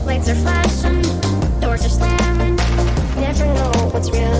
Lights are flashing, doors are slamming, never know what's real.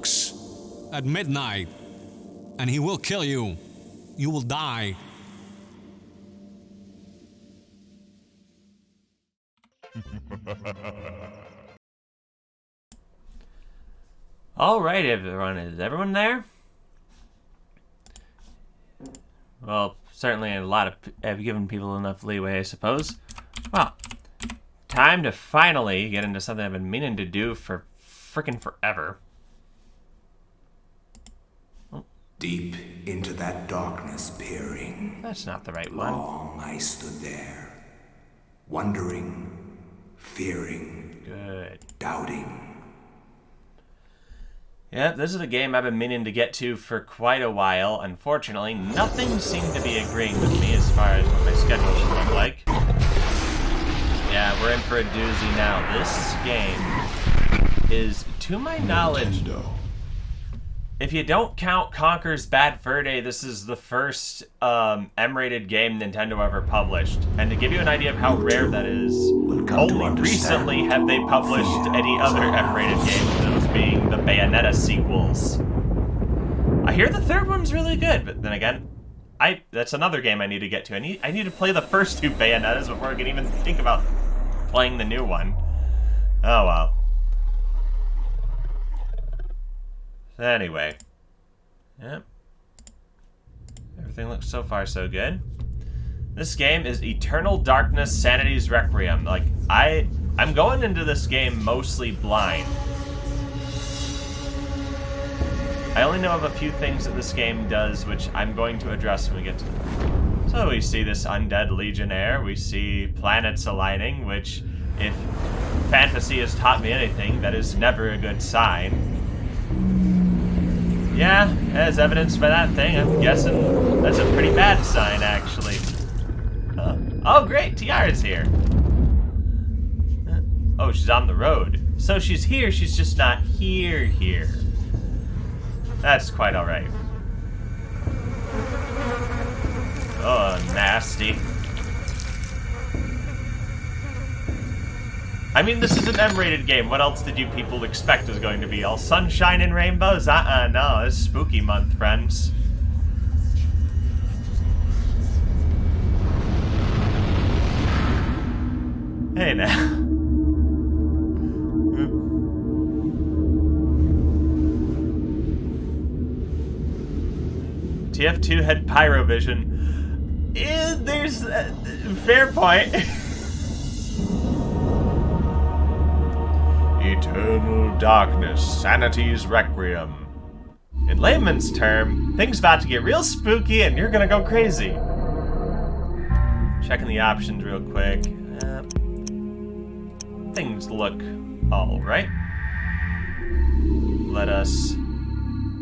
strikes at midnight, and he will kill you. You will die. Alright, everyone. Is everyone there? Well, certainly a lot of... have given people enough leeway, I suppose. Well, time to finally get into something I've been meaning to do for frickin' forever. Deep into that darkness peering. That's not the right one. Long I stood there, wondering, fearing, Good. doubting. Yeah, this is a game I've been meaning to get to for quite a while. Unfortunately, nothing seemed to be agreeing with me as far as what my schedule should look like. Yeah, we're in for a doozy now. This game is, to my knowledge... If you don't count Conker's Bad Fur Day, this is the first M-rated game Nintendo ever published. And to give you an idea of how rare that is, only recently have they published any other M-rated games, those being the Bayonetta sequels. I hear the third one's really good, but then again, that's another game I need to get to. I need to play the first two Bayonettas before I can even think about playing the new one. Oh well. Anyway, yep. Everything looks so far so good. This game is Eternal Darkness Sanity's Requiem. Like, I'm going into this game mostly blind. I only know of a few things that this game does, which I'm going to address when we get to it. So we see this undead legionnaire, we see planets aligning, which, if fantasy has taught me anything, that is never a good sign. Yeah, as evidenced by that thing, I'm guessing that's a pretty bad sign, actually. Oh, great, Tiara's here. Oh, she's on the road. So she's here, she's just not here. That's quite alright. Oh, nasty. I mean, this is an M-rated game. What else did you people expect was going to be? All sunshine and rainbows? No, it's spooky month, friends. Hey now. TF2 had Pyrovision. There's fair point. Eternal Darkness, Sanity's Requiem. In layman's term, things about to get real spooky and you're gonna go crazy. Checking the options real quick. Things look alright. Let us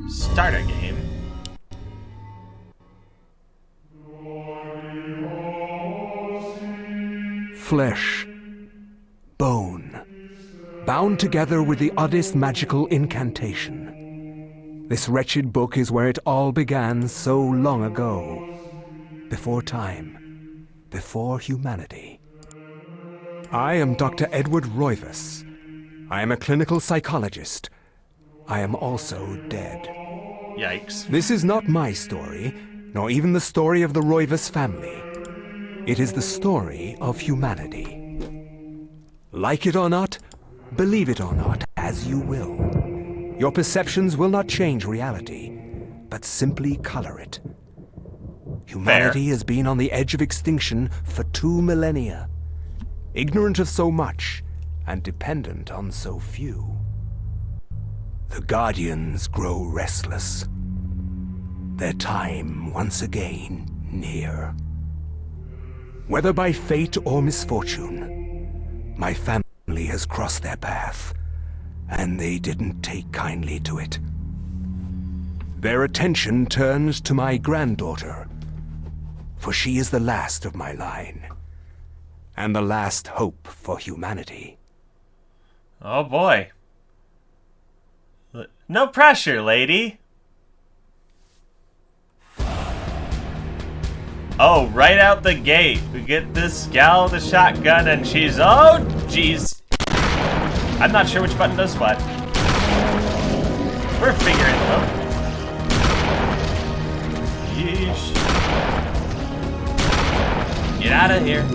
start a game. Flesh, bone, bound together with the oddest magical incantation. This wretched book is where it all began so long ago. Before time, before humanity. I am Dr. Edward Roivas. I am a clinical psychologist. I am also dead. Yikes. This is not my story, nor even the story of the Roivas family. It is the story of humanity. Like it or not, believe it or not, as you will. Your perceptions will not change reality, but simply color it. Humanity has been on the edge of extinction for 2 millennia, ignorant of so much and dependent on so few. The Guardians grow restless, their time once again near. Whether by fate or misfortune, my family has crossed their path, and they didn't take kindly to it. Their attention turns to my granddaughter, for she is the last of my line, and the last hope for humanity. Oh boy. No pressure, lady. Oh, right out the gate, we get this gal with a shotgun and she's... Oh, jeez. I'm not sure which button does what. We're figuring it out. Yeesh. Get out of here.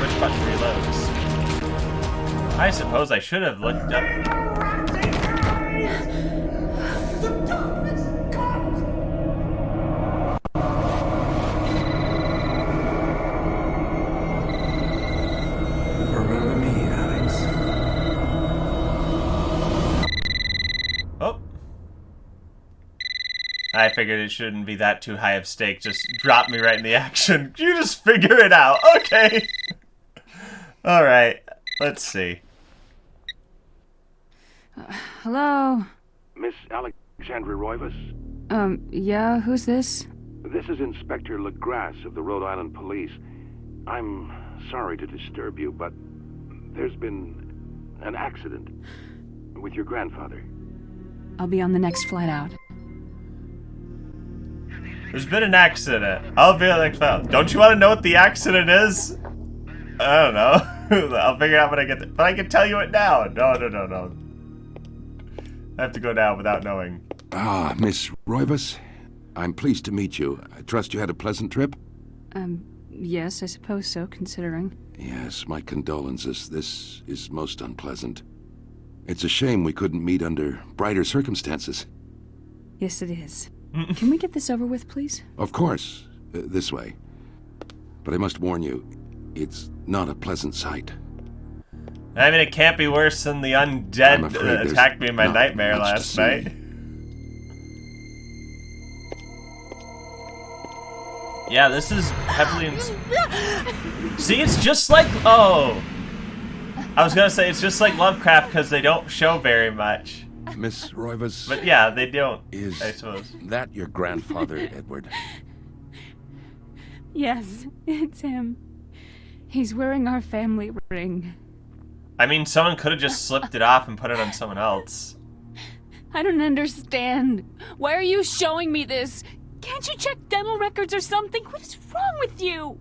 Which button reloads? I suppose I should have looked up. Remember me, Alex? Oh. I figured it shouldn't be that too high of stake. Just drop me right in the action. You just figure it out. Okay. Alright. Let's see. Hello? Miss Alexandra Roivas? Yeah, who's this? This is Inspector LaGrasse of the Rhode Island Police. I'm sorry to disturb you, but there's been an accident with your grandfather. I'll be on the next flight out. There's been an accident. I'll be on the next file. Don't you want to know what the accident is? I don't know. I'll figure it out when I get there. But I can tell you it now. No. I have to go now without knowing. Ah, Miss Roivas. I'm pleased to meet you. I trust you had a pleasant trip? Yes, I suppose so, considering. Yes, my condolences. This is most unpleasant. It's a shame we couldn't meet under brighter circumstances. Yes, it is. Can we get this over with, please? Of course. This way. But I must warn you, it's not a pleasant sight. I mean, it can't be worse than the undead that attacked me in my nightmare last night. Yeah, this is heavily... See, it's just like... Oh! I was gonna say, it's just like Lovecraft because they don't show very much. Miss Roivas... But yeah, they don't, is I suppose. that your grandfather, Edward? Yes, it's him. He's wearing our family ring. I mean, someone could have just slipped it off and put it on someone else. I don't understand. Why are you showing me this? Can't you check dental records or something? What is wrong with you?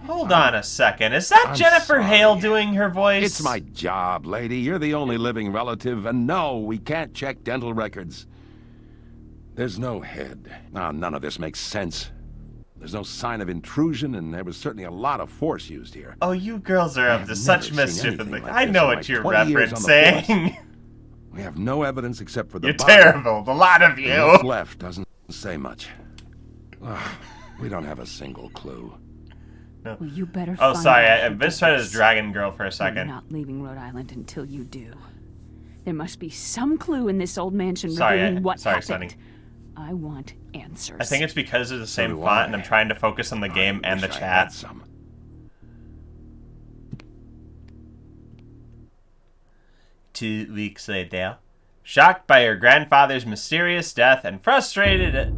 Hold on a second. Is that Jennifer Hale doing her voice? It's my job, lady. You're the only living relative, and no, we can't check dental records. There's no head. None of this makes sense. There's no sign of intrusion, and there was certainly a lot of force used here. Oh, you girls are up to such mischief. I know what you're 20 years on the referencing. We have no evidence except for the You're body. terrible, the lot of you. And what's left doesn't say much. We don't have a single clue. Well, you better Oh, find sorry, out I what misread this as is. Dragon Girl for a We're second. not leaving Rhode Island until you do. There must be some clue in this old mansion Sorry, revealing what sorry, happened. Sonny. I want answers. I think it's because of the same do font, I. and I'm trying to focus on the game and the Wish I chat. had some. 2 weeks later, shocked by her grandfather's mysterious death and frustrated at...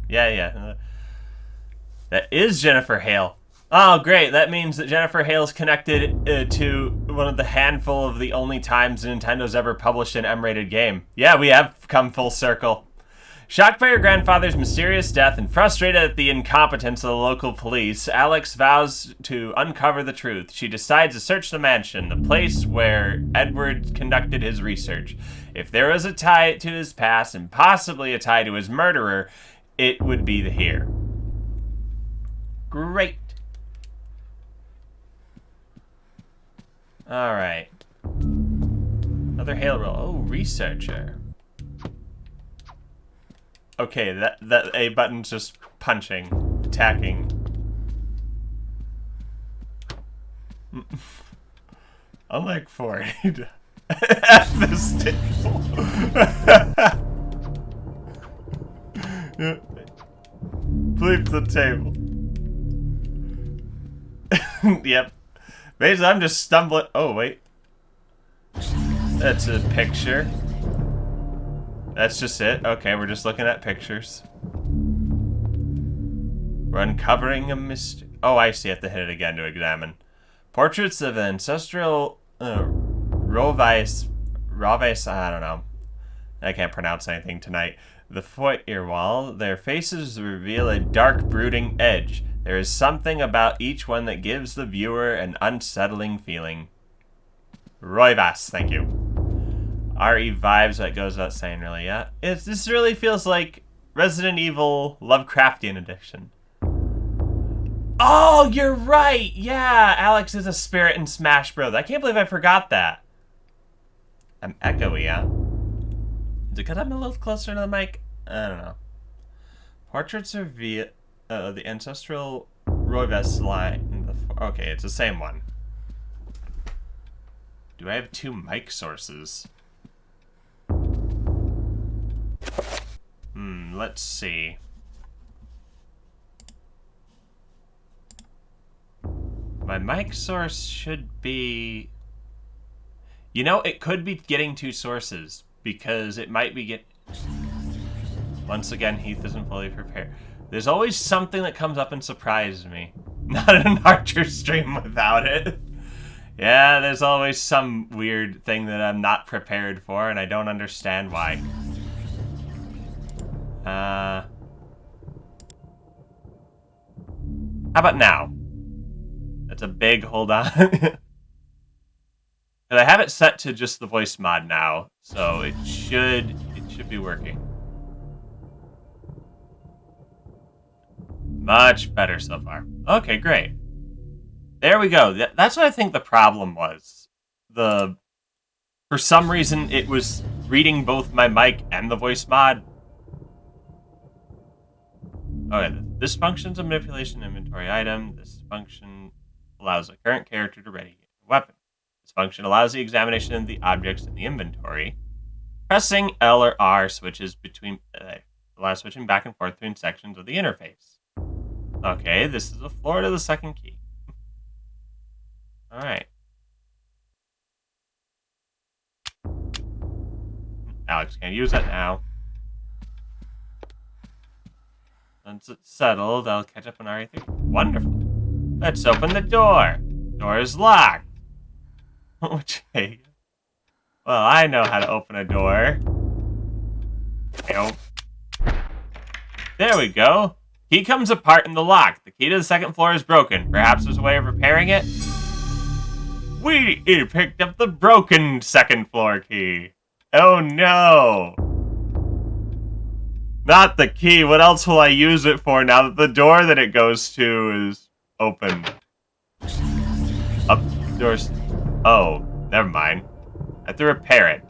Yeah. That is Jennifer Hale. Oh, great. That means that Jennifer Hale's connected to one of the handful of the only times Nintendo's ever published an M-rated game. Yeah, we have come full circle. Shocked by her grandfather's mysterious death and frustrated at the incompetence of the local police, Alex vows to uncover the truth. She decides to search the mansion, the place where Edward conducted his research. If there was a tie to his past and possibly a tie to his murderer, it would be here. Great. Alright. Another Hale roll. Oh, researcher. Okay, that A button's just punching, attacking. Unlike Ford, at this table. Bleep the table. Yep. Basically, I'm just stumbling. Oh, wait. That's a picture. That's just it. Okay, we're just looking at pictures. We're uncovering a mystery. Oh, I see. I have to hit it again to examine. Portraits of ancestral Rovice. I don't know. I can't pronounce anything tonight. The foyer wall. Their faces reveal a dark, brooding edge. There is something about each one that gives the viewer an unsettling feeling. Roivas, thank you. RE vibes, that goes without saying, really, yeah. This really feels like Resident Evil Lovecraftian edition. Oh, you're right! Yeah, Alex is a spirit in Smash Bros. I can't believe I forgot that. I'm echoey, yeah? Is it because I'm a little closer to the mic? I don't know. Portraits of the ancestral Roivas line. Okay, it's the same one. Do I have 2 mic sources? Let's see. My mic source should be... You know, it could be getting 2 sources, because it might be Once again, Heath isn't fully prepared. There's always something that comes up and surprises me. Not an Archer stream without it. Yeah, there's always some weird thing that I'm not prepared for, and I don't understand why. How about now? That's a big hold on. And I have it set to just the voice mod now, so it should be working. Much better so far. Okay, great. There we go. That's what I think the problem was. For some reason, it was reading both my mic and the voice mod. Okay, this function's a manipulation inventory item. This function allows a current character to ready a weapon. This function allows the examination of the objects in the inventory. Pressing L or R switches allows switching back and forth between sections of the interface. Okay, this is the floor to the second key. Alright. Alex can't use that now. Once it's settled, I'll catch up on RE3. Wonderful. Let's open the door. Door is locked. Okay. Well, I know how to open a door. There we go. Key comes apart in the lock. The key to the second floor is broken. Perhaps there's a way of repairing it? We picked up the broken second floor key. Oh no. Not the key. What else will I use it for now that the door that it goes to is open? Up doors. Oh, never mind. I have to repair it.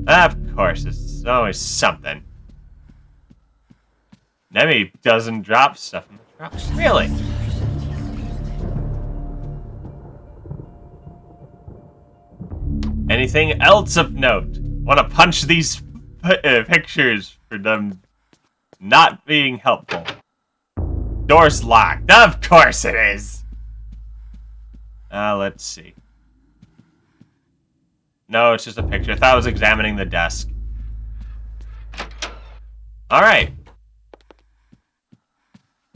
Of course, it's always something. Nemi doesn't drop stuff in the truck. Really? Anything else of note? Want to punch these pictures for them not being helpful. Door's locked. Of course it is. Let's see. No, it's just a picture. I thought I was examining the desk. Alright.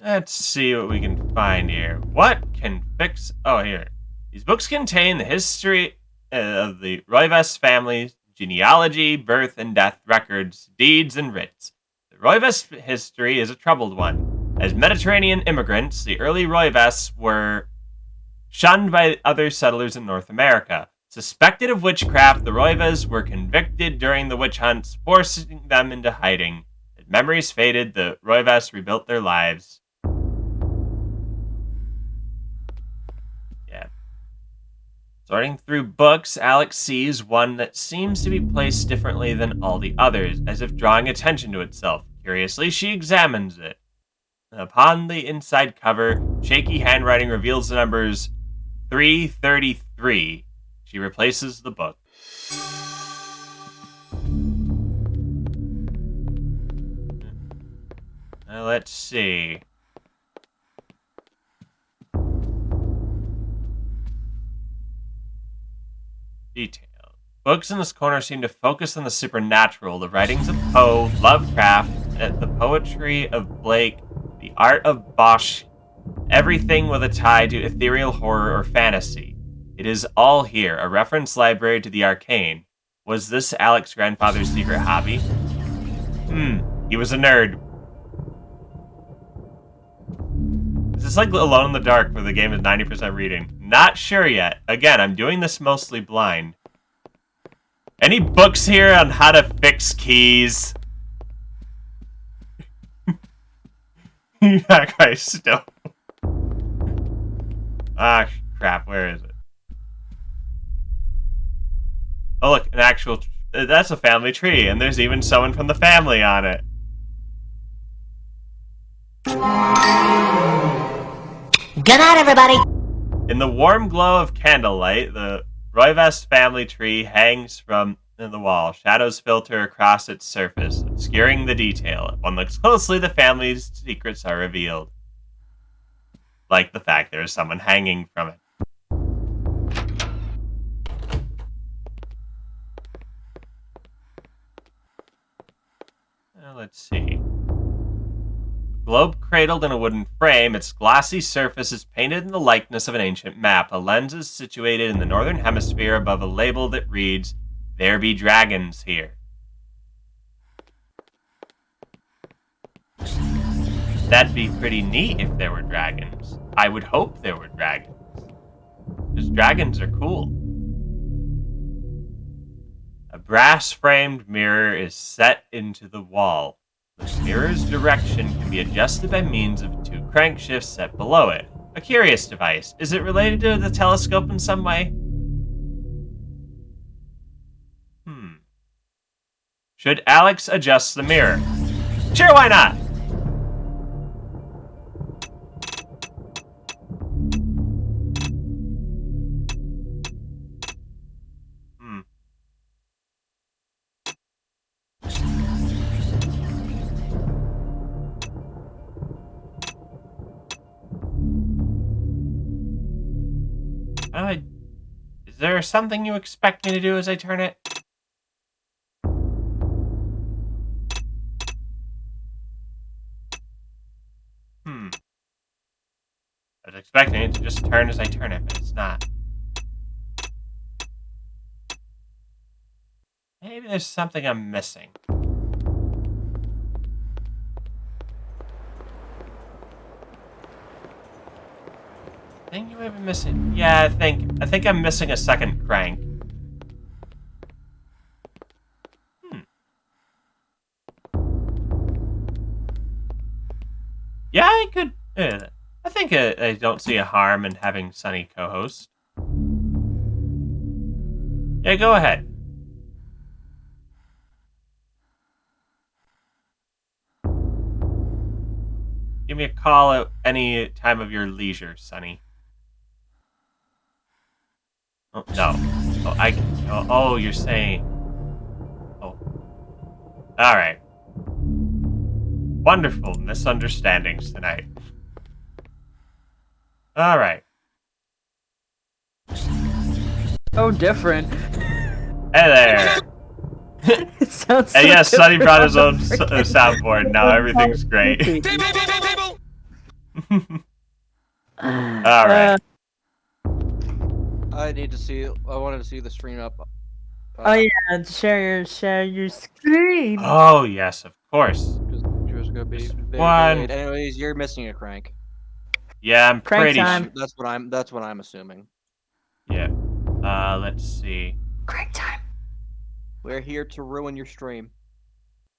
Let's see what we can find here. What can fix... Oh, here. These books contain the history of the Roivas family, genealogy, birth and death records, deeds, and writs. The Roivas history is a troubled one. As Mediterranean immigrants, the early Roivas were shunned by other settlers in North America. Suspected of witchcraft, the Roivas were convicted during the witch hunts, forcing them into hiding. As memories faded, the Roivas rebuilt their lives. Yeah. Sorting through books, Alex sees one that seems to be placed differently than all the others, as if drawing attention to itself. Curiously, she examines it. Upon the inside cover, shaky handwriting reveals the numbers 333. She replaces the book. Let's see. Detail. Books in this corner seem to focus on the supernatural. The writings of Poe, Lovecraft, the poetry of Blake, the art of Bosch, everything with a tie to ethereal horror or fantasy. It is all here, a reference library to the arcane. Was this Alex's grandfather's secret hobby? He was a nerd. It's like Alone in the Dark, where the game is 90% reading. Not sure yet. Again, I'm doing this mostly blind. Any books here on how to fix keys? That guy's still. Ah, crap. Where is it? Oh, look, an actual. That's a family tree, and there's even someone from the family on it. Good night, everybody. In the warm glow of candlelight, the Roivest family tree hangs from the wall. Shadows filter across its surface, obscuring the detail. If one looks closely, the family's secrets are revealed. Like the fact there is someone hanging from it. Let's see. Globe cradled in a wooden frame, its glossy surface is painted in the likeness of an ancient map. A lens is situated in the northern hemisphere above a label that reads, "There be dragons here." That'd be pretty neat if there were dragons. I would hope there were dragons. Because dragons are cool. A brass-framed mirror is set into the wall. The mirror's direction can be adjusted by means of 2 crankshifts set below it. A curious device. Is it related to the telescope in some way? Should Alex adjust the mirror? Sure, why not? Is there something you expect me to do as I turn it? I was expecting it to just turn as I turn it, but it's not. Maybe there's something I'm missing. Think you might be missing? Yeah, I think I'm missing a second crank. Yeah, I could. I think I don't see a harm in having Sunny co-host. Yeah, go ahead. Give me a call at any time of your leisure, Sunny. Oh, no. Oh, you're saying... Oh. Alright. Wonderful misunderstandings tonight. Alright. So different. Hey there! It sounds so And yes, Sunny brought his own different. soundboard. Now everything's great. Alright. I need to see. I wanted to see the stream up. Oh yeah, share your screen. Oh, yes, of course. Just gonna be One. delayed. Anyways, you're missing a crank. Yeah, I'm Crank pretty time. sure. That's what I'm assuming. Yeah. Let's see. Crank time. We're here to ruin your stream.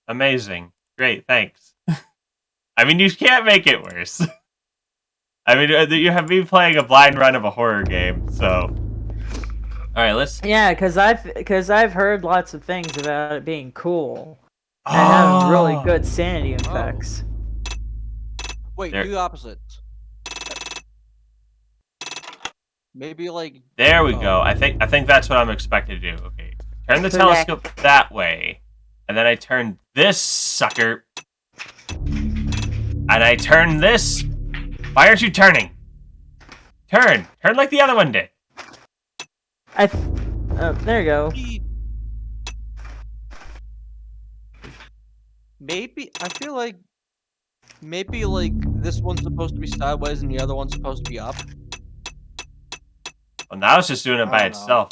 Amazing. Great, thanks. I mean, you can't make it worse. I mean, you have me playing a blind run of a horror game, so... Alright, let's... Yeah, because I've heard lots of things about it being cool and having really good sanity effects. Wait, There. do the opposite. Maybe like. There we go. I think that's what I'm expected to do. Okay. Turn the telescope that way. And then I turn this sucker. And I turn this. Why aren't you turning? Turn. Turn like the other one did. Oh, there you go. Maybe I feel like maybe like this one's supposed to be sideways and the other one's supposed to be up. Well, now it's just doing it by I don't itself.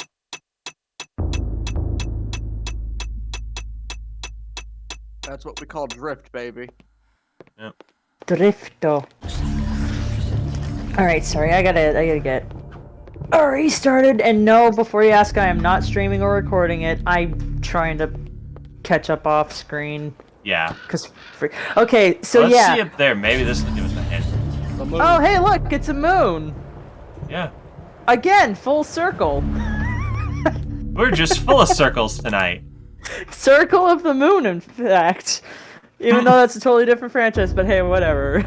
That's what we call drift, baby. Yep. Drifto. Alright, sorry, I gotta get restarted. And no, before you ask, I am not streaming or recording it. I'm trying to catch up off screen. Yeah. Okay, so Let's yeah. see up there. Maybe this will give us a hint. Oh, hey, look, it's a moon. Yeah. Again, full circle. We're just full of circles tonight. Circle of the Moon, in fact. Even though that's a totally different franchise, but hey, whatever.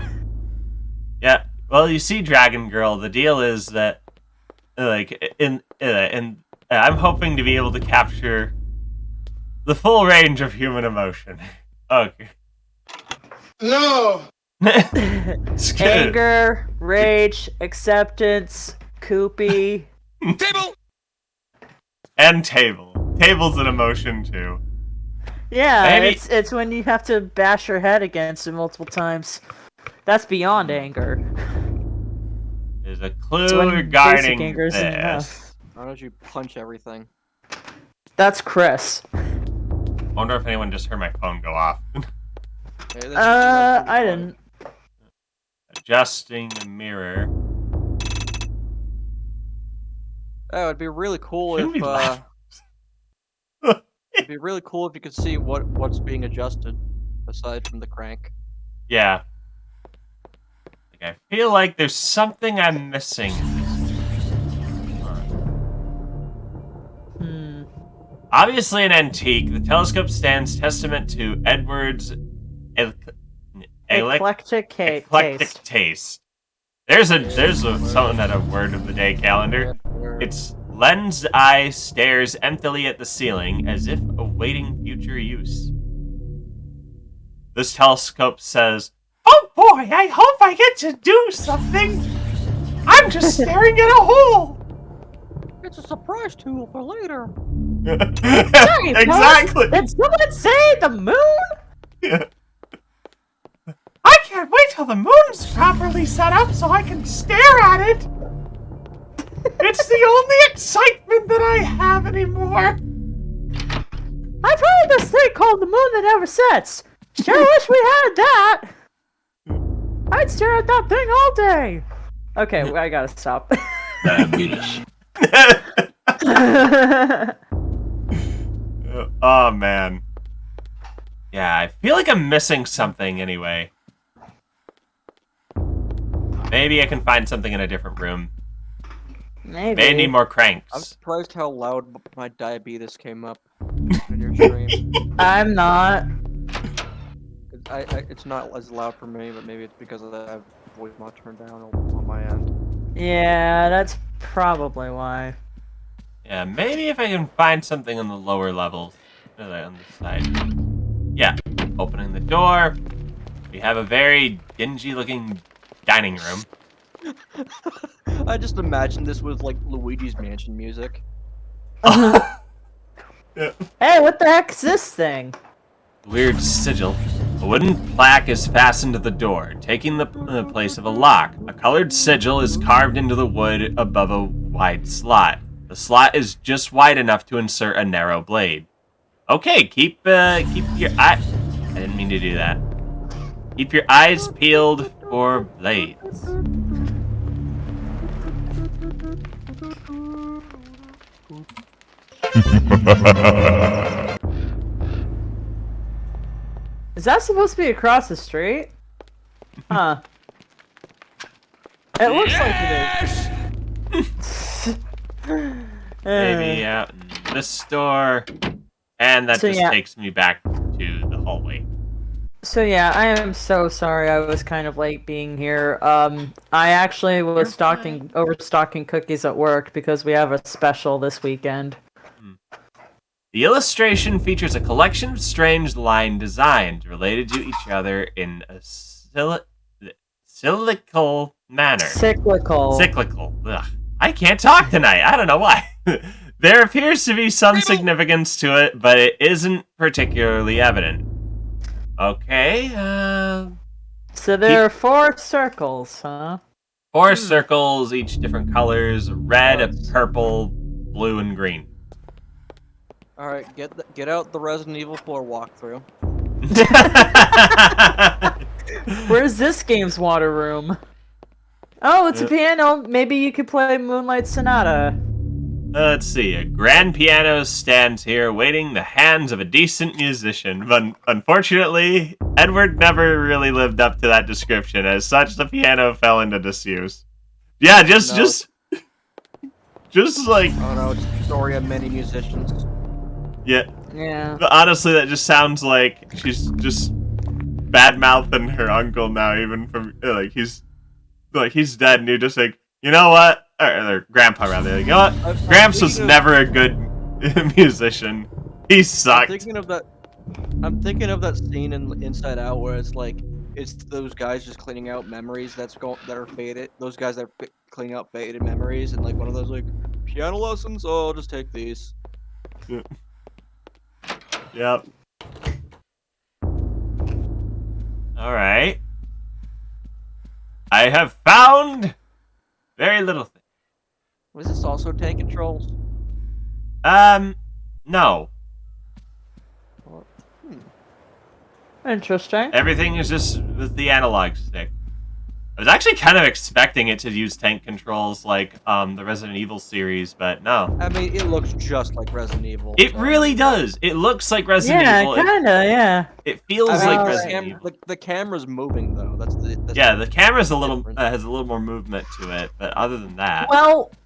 Yeah. Well, you see, Dragon Girl, the deal is that, like, I'm hoping to be able to capture the full range of human emotion. Okay. No! Anger, rage, acceptance, Koopy. Table! And table. Table's an emotion, too. Yeah, Maybe... it's when you have to bash your head against it multiple times. That's beyond anger. There's a clue regarding this. Why don't you punch everything? That's Chris. I wonder if anyone just heard my phone go off. Hey, I didn't. Adjusting the mirror. Oh, it'd be really cool Shouldn't we if laugh? it'd be really cool if you could see what's being adjusted aside from the crank. Yeah. Like, I feel like there's something I'm missing. Obviously an antique, the telescope stands testament to Edward's Eclectic taste. There's something at a word of the day calendar. Its lensed eye stares emptily at the ceiling as if awaiting future use. This telescope says, "Oh boy, I hope I get to do something. I'm just staring at a hole." It's a surprise tool for later. Exactly. Did someone say the moon? Yeah. I can't wait till the moon's properly set up so I can stare at it. It's the only excitement that I have anymore. I've heard of this thing called the moon that never sets. Sure wish we had that. I'd stare at that thing all day. Okay, I gotta stop. Oh man. Yeah, I feel like I'm missing something anyway. Maybe I can find something in a different room. Maybe. May need more cranks. I'm surprised how loud my diabetes came up on your stream. I'm not. It's not as loud for me, but maybe it's because of the voice mod turned down on my end. Yeah, that's probably why. Yeah, maybe if I can find something on the lower levels. On the side. Yeah, opening the door. We have a very dingy-looking dining room. I just imagined this with, like, Luigi's Mansion music. Yeah. Hey, what the heck is this thing? Weird sigil. A wooden plaque is fastened to the door, taking the place of a lock. A colored sigil is carved into the wood above a wide slot. The slot is just wide enough to insert a narrow blade. Okay, keep your eye... I didn't mean to do that. Keep your eyes peeled for blades. Is that supposed to be across the street? Huh. It looks like it is. Maybe out in this store. And that So, just yeah. takes me back to the hallway. So yeah, I am so sorry I was kind of late being here. I actually was overstocking cookies at work because we have a special this weekend. The illustration features a collection of strange line designs related to each other in a cyclical manner. Cyclical. Ugh. I can't talk tonight. I don't know why. There appears to be some significance to it, but it isn't particularly evident. Okay, So there are 4 circles, huh? 4 circles, each different colors: red, a purple, blue, and green. Alright, get out the Resident Evil 4 walkthrough. Where's this game's water room? Oh, it's a piano. Maybe you could play Moonlight Sonata. Let's see. A grand piano stands here, waiting the hands of a decent musician. But unfortunately, Edward never really lived up to that description. As such, the piano fell into disuse. Yeah, just like. Oh no, it's the story of many musicians. Yeah. Yeah. But honestly, that just sounds like she's just bad mouthing her uncle now. Even from he's dead, and you're just like, you know what? Or grandpa rather. Like, you know what? Gramps was never a good musician. He sucked. I'm thinking of that scene in Inside Out where it's like it's those guys just cleaning out memories that are faded. Those guys that are cleaning out faded memories, and like one of those like piano lessons. Oh, I'll just take these. Yeah. Yep. All right. I have found very little thing. Was this also tank controls? No. Interesting. Everything is just with the analog stick. I was actually kind of expecting it to use tank controls like the Resident Evil series, but no. I mean, it looks just like Resident Evil. It really does. It looks like Resident Evil. Yeah, kinda, yeah. It feels like Resident Evil. The camera's moving though. That's the camera's has a little more movement to it, but other than that.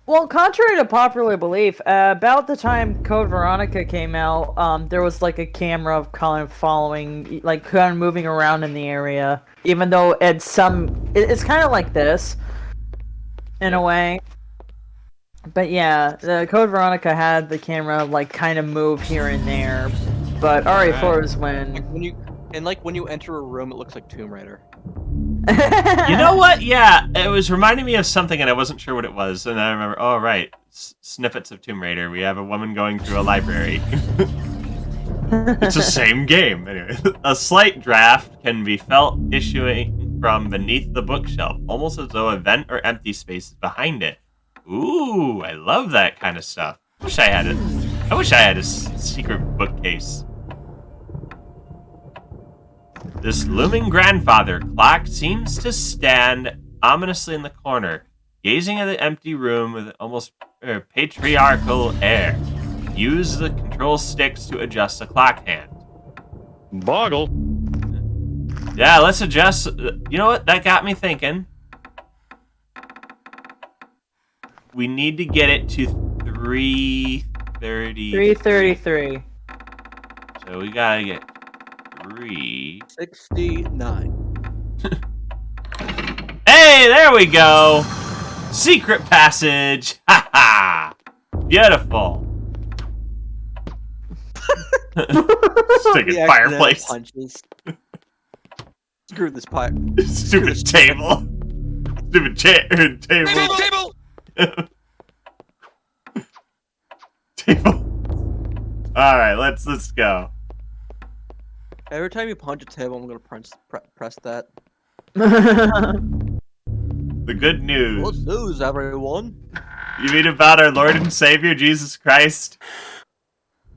Well, contrary to popular belief, about the time Code Veronica came out, there was like a camera kind of following, like kind of moving around in the area. Even though it's kind of like this, in a way. But yeah, the Code Veronica had the camera like kind of move here and there. But RE4 is when. When you enter a room, it looks like Tomb Raider. You know what? Yeah, it was reminding me of something, and I wasn't sure what it was. And I remember, oh right, snippets of Tomb Raider. We have a woman going through a library. It's the same game. Anyway, a slight draft can be felt issuing from beneath the bookshelf, almost as though a vent or empty space is behind it. Ooh, I love that kind of stuff. I wish I had a secret bookcase. This looming grandfather clock seems to stand ominously in the corner, gazing at the empty room with an almost patriarchal air. Use the control sticks to adjust the clock hand. Boggle. Yeah, let's adjust. You know what? That got me thinking. We need to get it to 3:30. 3:33. So we gotta get 3:69. Hey, there we go. Secret passage. Ha ha. Beautiful. Sticking fireplace. Punches. Screw this pipe. Stupid table. Stupid chair. Table. Table. All right, let's go. Every time you punch a table, I'm gonna press that. The good news. Good news, everyone. You mean about our Lord and Savior Jesus Christ?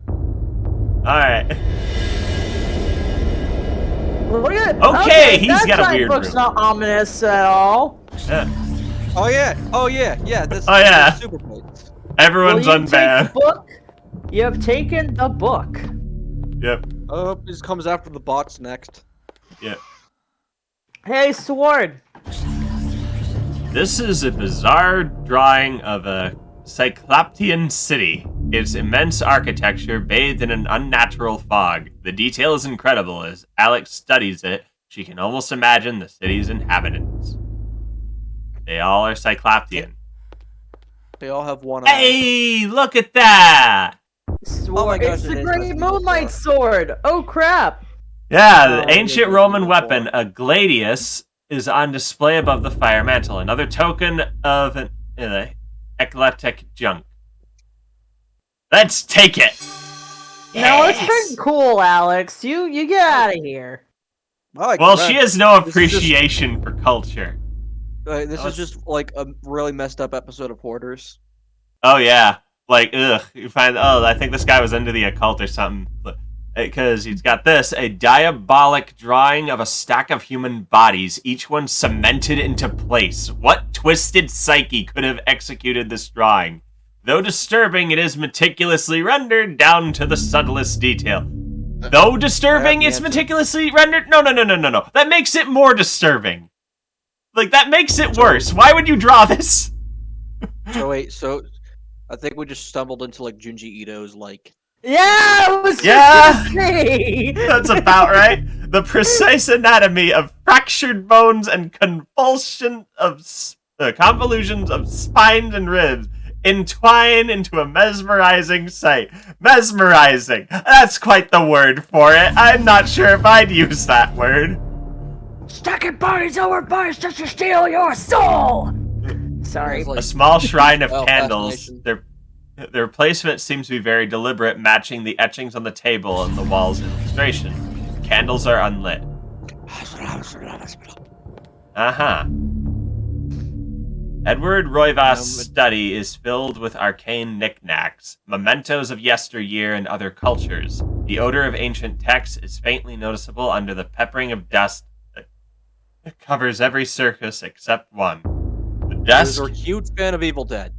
Alright. Okay, he's got a weird room. That book's not ominous at all. Yeah. Oh yeah. This. Oh yeah. Super plates. Everyone's unbanned. You have taken the book. Yep. Oh, this comes after the bots next. Yep. Hey, Sword. This is a bizarre drawing of a Cycloptean city. Its immense architecture bathed in an unnatural fog. The detail is incredible. As Alex studies it, she can almost imagine the city's inhabitants. They all are Cycloptean. They all have one eye. Hey, look at that! Sword. Oh my gosh, it's the Great Moonlight Sword. Oh crap! Yeah, the ancient Roman weapon, a gladius, is on display above the fire mantle. Another token of an eclectic junk. Let's take it. No, it's pretty cool, Alex. You get out of here. Well, she has no appreciation for culture. This is just like a really messed up episode of Hoarders. Oh yeah, like ugh. You find I think this guy was into the occult or something. Because he's got this, a diabolic drawing of a stack of human bodies, each one cemented into place. What twisted psyche could have executed this drawing? Though disturbing, it is meticulously rendered down to the subtlest detail. Though disturbing, it's meticulously rendered? No. That makes it more disturbing. Like, that makes it worse. Why would you draw this? So wait, so I think we just stumbled into like Junji Ito's like. Yeah, I was just gonna say. That's about right. The precise anatomy of fractured bones and convolutions of spines and ribs entwine into a mesmerizing sight. Mesmerizing. That's quite the word for it. I'm not sure if I'd use that word. Stacking bodies over bodies just to steal your soul. Sorry. A small shrine of candles. Fascination. Their placement seems to be very deliberate, matching the etchings on the table and the wall's illustration. Candles are unlit. Edward Roivas' study is filled with arcane knickknacks, mementos of yesteryear and other cultures. The odor of ancient texts is faintly noticeable under the peppering of dust that covers every surface except one. The desk... You're a huge fan of Evil Dead.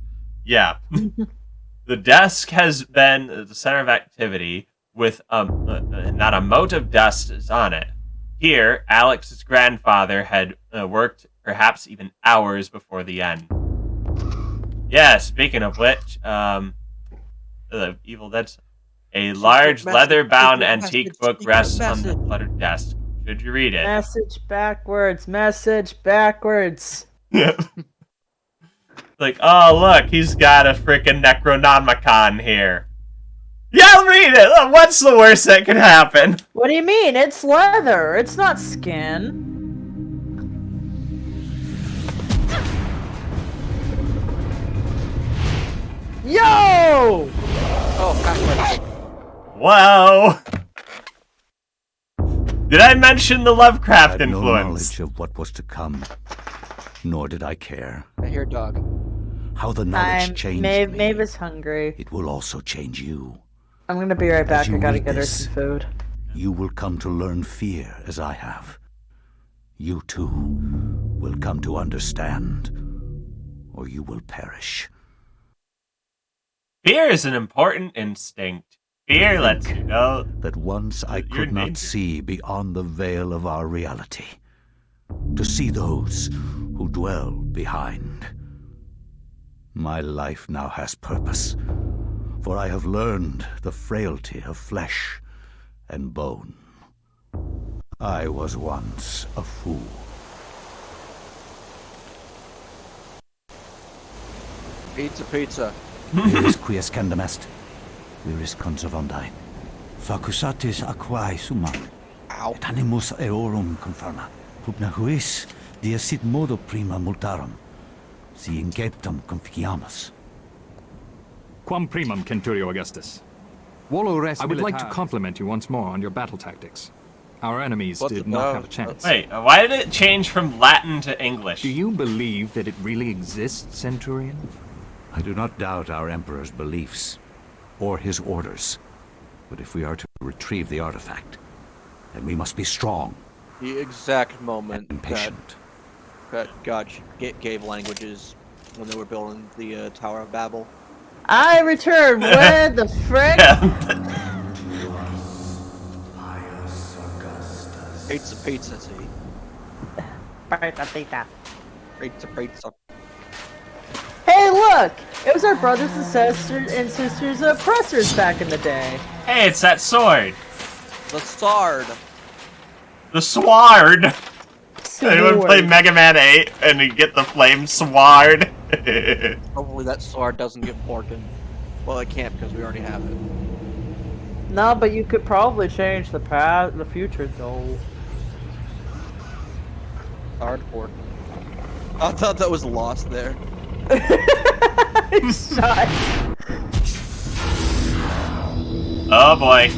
Yeah. The desk has been the center of activity with not a mote of dust is on it. Here, Alex's grandfather had worked perhaps even hours before the end. Yeah, speaking of which, the Evil Dead... A large leather-bound antique book rests on the cluttered desk. Should you read it? Message backwards. Message backwards. Yep. Like, oh, look, he's got a freaking Necronomicon here. Yeah, I'll read it. Look, what's the worst that could happen? What do you mean? It's leather. It's not skin. Yo! Oh, backwards. Wow. Did I mention the Lovecraft I had no influence? knowledge of what was to come, nor did I care. I hear dog. How the knowledge changed Maeve is hungry. it will also change you. I'm gonna be right As back. you I gotta read get her this, some food. You will come to learn fear as I have. You too will come to understand, or you will perish. Fear is an important instinct. Fear lets you know that once I you're could not dangerous. see beyond the veil of our reality. To see those who dwell behind. My life now has purpose, for I have learned the frailty of flesh and bone. I was once a fool. Pizza. Viris quies candamest, viris conservandi. Facusatis aquae sumat, et animus eorum conferma. Pugna huis, dia sit modo prima multarum, si inceptum conficiamus. Quam primum, Centurio Augustus. I would like to compliment you once more on your battle tactics. Our enemies did not have a chance. Wait, why did it change from Latin to English? Do you believe that it really exists, Centurion? I do not doubt our Emperor's beliefs, or his orders. But if we are to retrieve the artifact, then we must be strong. The exact moment and patient. that God gave languages when they were building the Tower of Babel. I return. Where the frick? Pizza, see. Pizza. Hey, look! It was our brothers and sisters oppressors back in the day. Hey, it's that sword. The sword. The sword. Anyone play Mega Man 8 and you get the flame sword? Hopefully that sword doesn't get broken. Well, it can't because we already have it. No, but you could probably change the past, the future, though. Hardcore. I thought that was lost there. Shut. Oh boy.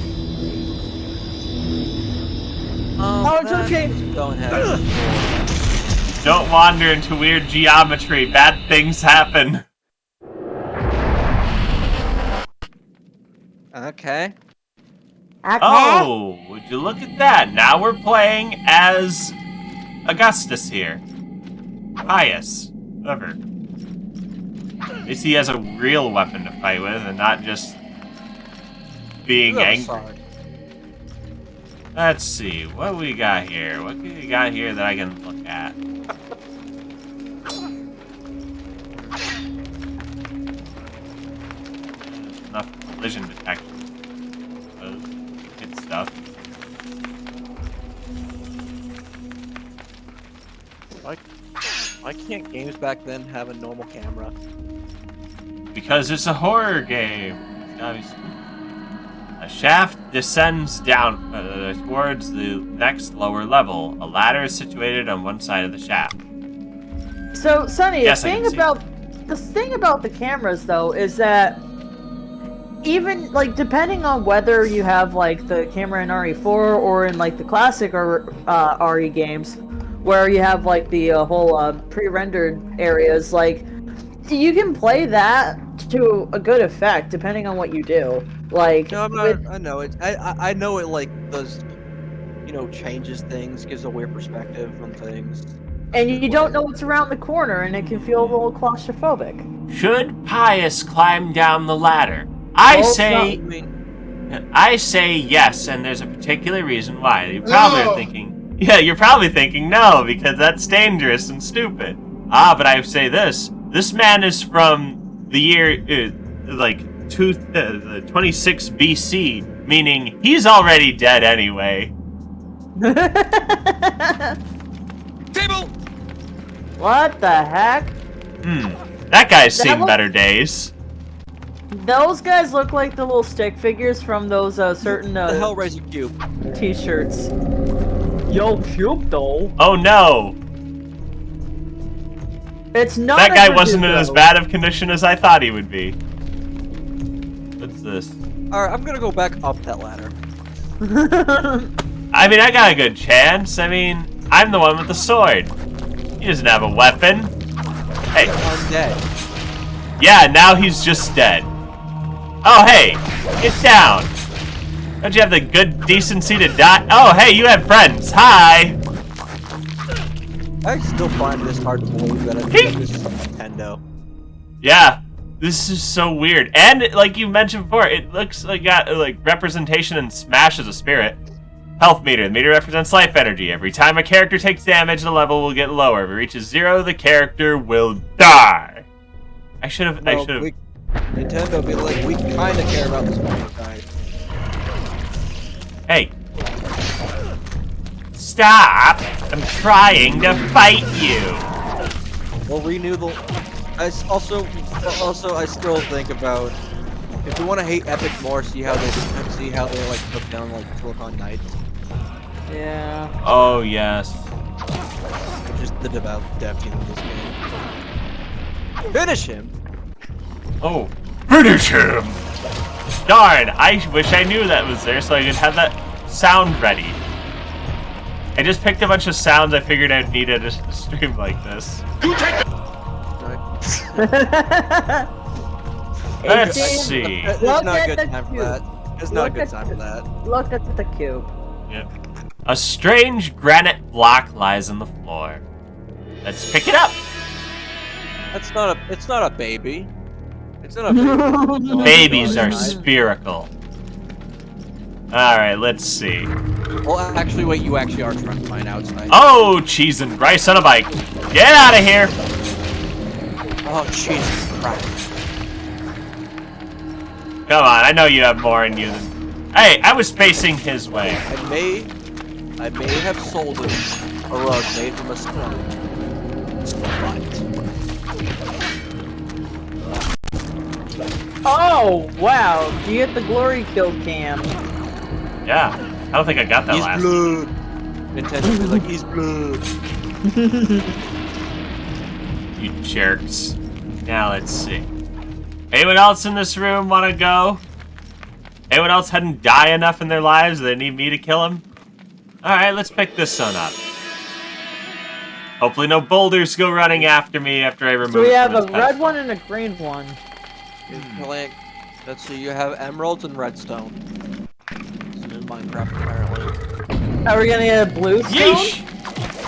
Oh, it's okay. Going ahead. Don't wander into weird geometry. Bad things happen. Okay. Oh, would you look at that? Now we're playing as Augustus here. Pius. Whatever. At least he has a real weapon to fight with and not just being angry. Let's see. What we got here? What we got here that I can look at? Enough collision detection. Good stuff. Why can't games back then have a normal camera? Because it's a horror game. Obviously. A shaft descends down towards the next lower level. A ladder is situated on one side of the shaft. So, Sonny, Yes, the thing about the cameras, though, is that even, like, depending on whether you have, like, the camera in RE4 or in, like, the classic RE games, where you have, like, the whole pre-rendered areas, like, you can play that to a good effect, depending on what you do. Like, no, I know it. I know it, like, does, you know, changes things, gives a weird perspective on things. And you don't know what's around the corner, and it can feel a little claustrophobic. Should Pius climb down the ladder? I say yes, and there's a particular reason why. You probably are thinking, you're probably thinking no, because that's dangerous and stupid. But I say this. This man is from the year, 26 BC, meaning he's already dead anyway. Table! What the heck? That guy's seen better days. Those guys look like the little stick figures from those certain the Hellraiser cube t-shirts. Yo, cube though. Oh no! It's not. That guy wasn't in as bad of condition as I thought he would be. What's this? Alright, I'm gonna go back up that ladder. I mean, I got a good chance. I mean, I'm the one with the sword. He doesn't have a weapon. Hey. Undead. Yeah, now he's just dead. Oh, hey. Get down. Don't you have the good decency to die? Oh, hey, you have friends. Hi. I still find this hard to believe that this is Nintendo. Yeah. This is so weird. And, like you mentioned before, it looks like got, like, representation in Smash as a spirit. Health meter. The meter represents life energy. Every time a character takes damage, the level will get lower. If it reaches 0, the character will die. I should have. Nintendo be like, we kind of care about this one guy. Hey. Stop! I'm trying to fight you. We'll renew the. I still think about if we want to hate Epic more, see how they like took down like Silicon Knights. Yeah. Oh yes. Just the dev team of this game. Finish him. Oh, finish him! Darn! I wish I knew that was there so I could have that sound ready. I just picked a bunch of sounds I figured I'd need at a stream like this. Let's see. There's not a good time for that. There's not a good time for that. Look at the cube. Yep. A strange granite block lies on the floor. Let's pick it up. It's not a baby. It's not a baby. Babies are spherical. Alright, let's see. Well, actually, wait, you actually are trying to find outside. Oh, cheese and rice on a bike. Get out of here. Oh, Jesus Christ. Come on, I know you have more in you than... Hey, I was facing his way. I may have sold him a rug made from a stone. Oh, wow. You get the glory kill cam. Yeah, I don't think I got that He's last blood. Nintendo be like, he's blood. You jerks. Now let's see. Anyone else in this room want to go? Anyone else hadn't died enough in their lives that they need me to kill him? Alright, let's pick this one up. Hopefully no boulders go running after me after I remove. So we have a red one and a green one. Let's see, you have emeralds and redstone. Minecraft, apparently. Are we gonna get a blue stone? Yeesh!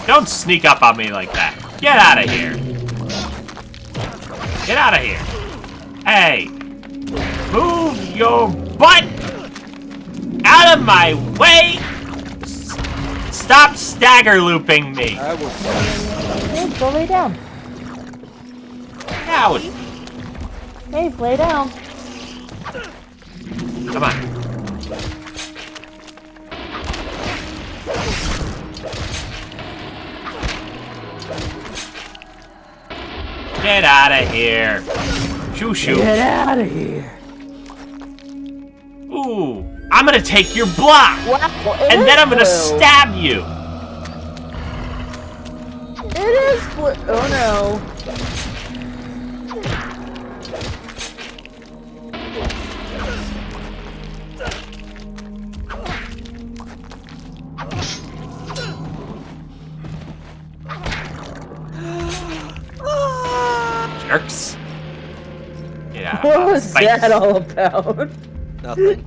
Don't sneak up on me like that. Get out of here. Get out of here. Hey! Move your butt out of my way! Stop stagger looping me! I will. Hey, go lay down. Out! Hey, lay down. Come on. Get out of here. Shoo shoo. Get out of here. Ooh, I'm gonna take your block! Wow, and then I'm gonna blue. stab you! It is blue. Oh no. Jerks. Yeah. What was that all about? Nothing.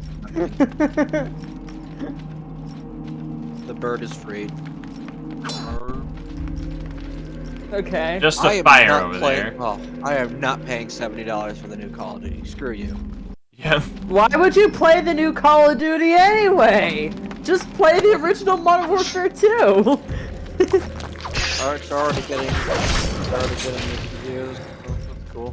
The bird is freed. Okay. Just I a am fire not over playing- there. Oh, I am not paying $70 for the new Call of Duty. Screw you. Yeah. Why would you play the new Call of Duty anyway? Just play the original Modern Warfare 2. It's already getting reviews. Cool.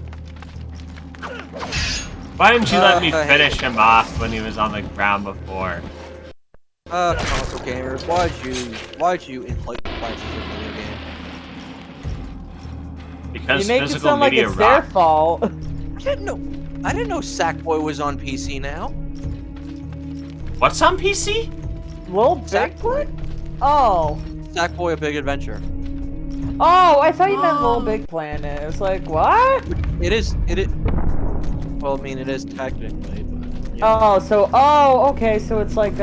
Why didn't you let me I hate finish him off when he was on the ground before? Console gamers, why'd you inflate the prices of the video game? Because You make it physical sound like media it's their rock. fault. I didn't know Sackboy was on PC now. What's on PC? Little Bigfoot? Oh. Sackboy: A Big Adventure. Oh, I thought you meant Little Big Planet. It was like, what? It is. Well, I mean, it is technically, but. Oh, okay, so it's like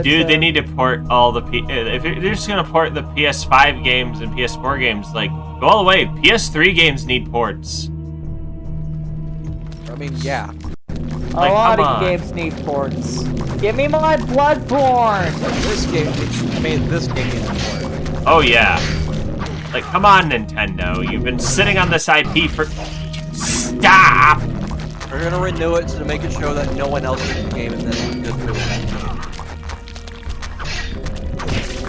Dude, they need to port all the if they're just gonna port the PS5 games and PS4 games, like, go all the way. PS3 games need ports. I mean, yeah. A Like, lot come of on. games need ports. Give me my Bloodborne! This game needs a port. Oh yeah. Like, come on, Nintendo. You've been sitting on this IP for. Stop! We're gonna renew it to make it show that no one else in the game and then just do it.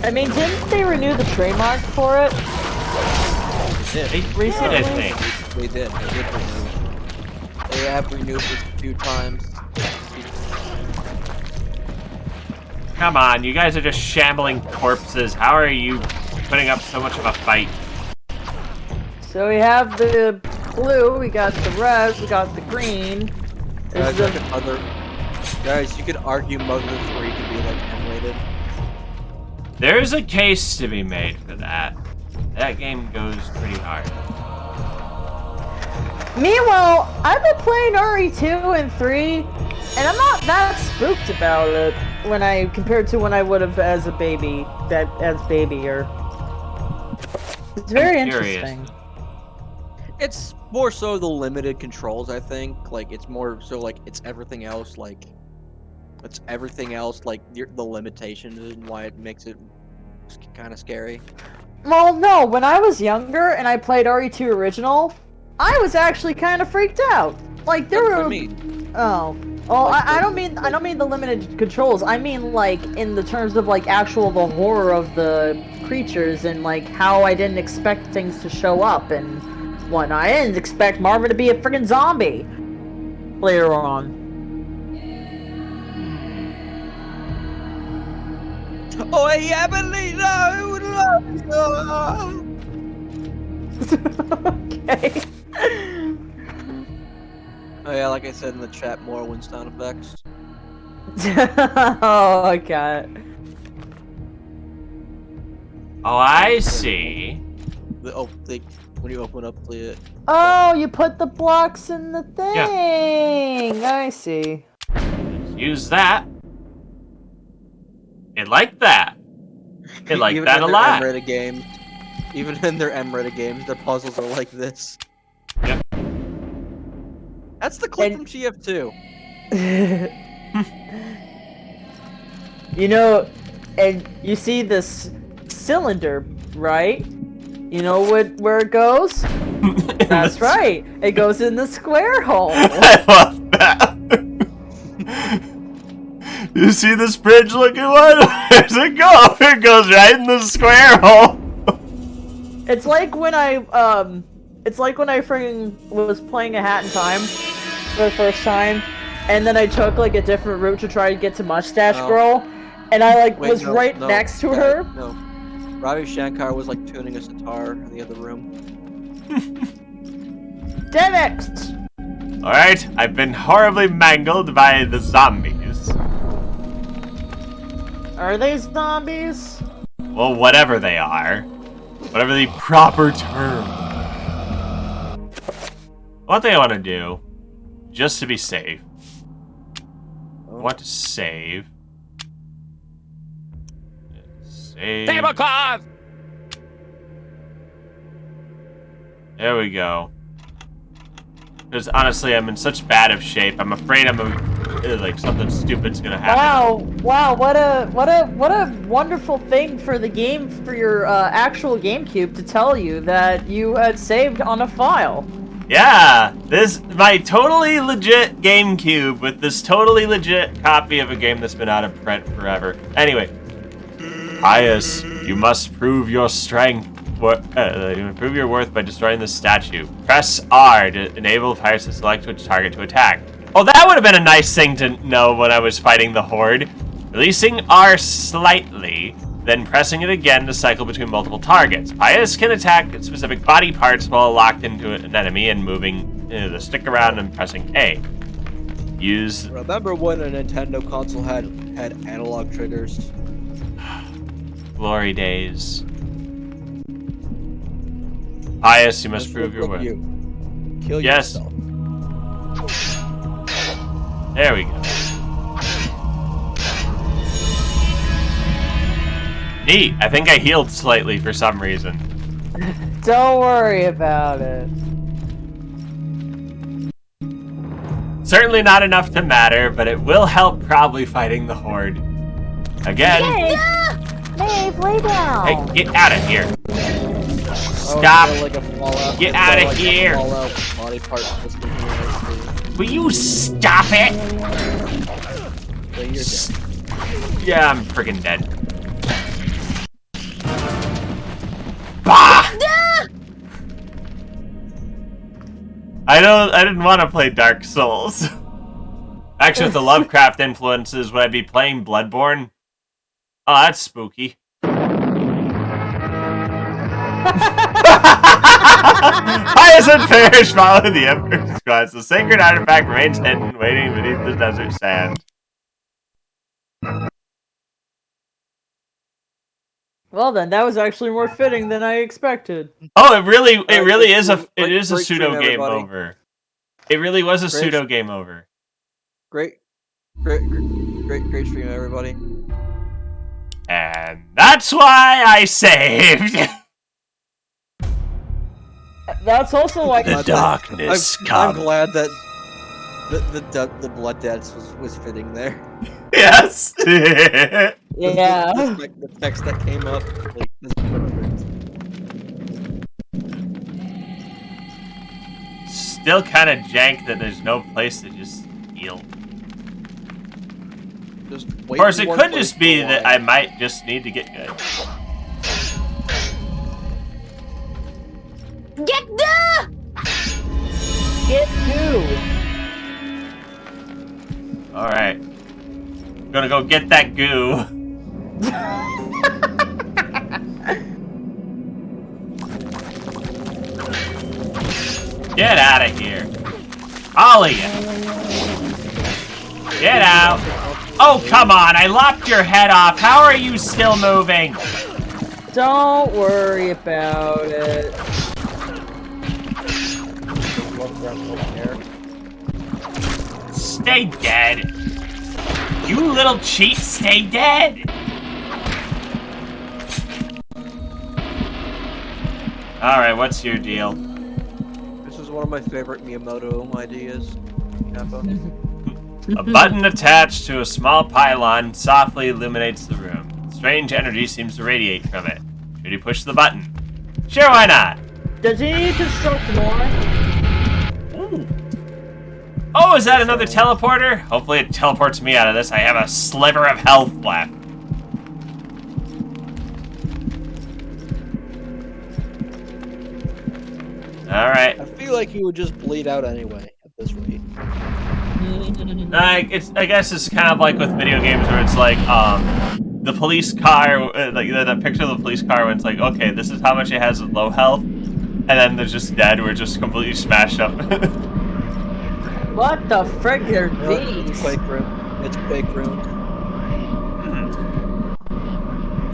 I mean, didn't they renew the trademark for it? They Recently? did, I think. They did renew it. They have renewed it a few times. Come on, you guys are just shambling corpses. How are you putting up so much of a fight? So we have the blue, we got the red, we got the green. Is the... Guys, you could argue Mother 3 could be like M-rated. There's a case to be made for that. That game goes pretty hard. Meanwhile, I've been playing RE2 and 3, and I'm not that spooked about it when I compared to when I would have as a baby, or it's very I'm curious. interesting. It's more so the limited controls, I think. Like, it's more so like it's everything else, like the limitations and why it makes it kind of scary. Well, no, when I was younger and I played RE2 original, I was actually kind of freaked out. Like there That's were. what I mean. Oh. Well, I don't mean the limited controls. I mean like in the terms of like the horror of the creatures and like how I didn't expect things to show up and whatnot. I didn't expect Marvin to be a freaking zombie later on. Oh yeah, believe I would love you. Okay. Oh yeah, like I said in the chat, Morrowind sound effects. Oh, I got it. Oh, I see. When you open up the. Oh, you put the blocks in the thing. Yeah. I see. Use that. It liked that. It liked Even that in a their lot. M-rated games, even in their M-rated games, their puzzles are like this. Yep. That's the clip from TF2. You know, and you see this cylinder, right? You know where it goes? That's right. It goes in the square hole. I love that. You see this bridge looking one? Where's it go? It goes right in the square hole. It's like when I freaking was playing A Hat in Time for the first time, and then I took like a different route to try to get to Mustache Girl, and I was right next to her. No, Ravi Shankar was like tuning a sitar in the other room. Demix! Alright, I've been horribly mangled by the zombies. Are they zombies? Well, whatever they are. Whatever the proper term. One thing I want to do, just to be safe, I want to save. Save. Tablecloth! There we go. Because honestly, I'm in such bad of shape. I'm afraid like something stupid's gonna happen. Wow! What a wonderful thing for the game, for your actual GameCube to tell you that you had saved on a file. Yeah, my totally legit GameCube with this totally legit copy of a game that's been out of print forever. Anyway, Pius, you must prove your strength. Prove your worth by destroying this statue. Press R to enable Pius to select which target to attack. Oh, that would have been a nice thing to know when I was fighting the Horde. Releasing R slightly, then pressing it again to cycle between multiple targets. Pius can attack specific body parts while locked into an enemy and moving the stick around and pressing A. Use... Remember when a Nintendo console had analog triggers? Glory days. Pius, you must prove your worth. Kill yourself. There we go. Neat. I think I healed slightly for some reason. Don't worry about it. Certainly not enough to matter, but it will help probably fighting the Horde. Again. Maeve, lay down. Hey, get out of here. Stop. Get out of here. Body part Will you stop it? Yeah, I'm freaking dead. Bah! I didn't want to play Dark Souls. Actually, with the Lovecraft influences, would I be playing Bloodborne? Oh, that's spooky. Pius and Parrish follow the Emperor's quest. The sacred artifact remains hidden, waiting beneath the desert sand. Well then, that was actually more fitting than I expected. Oh, it really is a pseudo game over. It really was a pseudo game over. Great stream, everybody. And that's why I saved. That's also why the darkness I'm glad that the blood dance was fitting there. Yes. Yeah. The text that came up, like, this is perfect. Still kind of jank that there's no place to just heal. Of course, it could just be that I might just need to get good. Get the! Get two. Alright. I'm gonna go get that goo. Get out of here. All of you. Get out. Oh, come on. I lopped your head off. How are you still moving? Don't worry about it. Stay dead. You little cheat, stay dead. Alright, what's your deal? This is one of my favorite Miyamoto ideas. A button attached to a small pylon softly illuminates the room. Strange energy seems to radiate from it. Should he push the button? Sure, why not? Does he need to stroke more? Ooh. Oh, is that another teleporter? Hopefully it teleports me out of this. I have a sliver of health left. Alright. I feel like he would just bleed out anyway at this rate. I guess it's kind of like with video games where it's like, the police car, like that picture of the police car when it's like, okay, this is how much it has at low health, and then they're just dead, we're just completely smashed up. What the frick are these? It's fake room. It's fake room.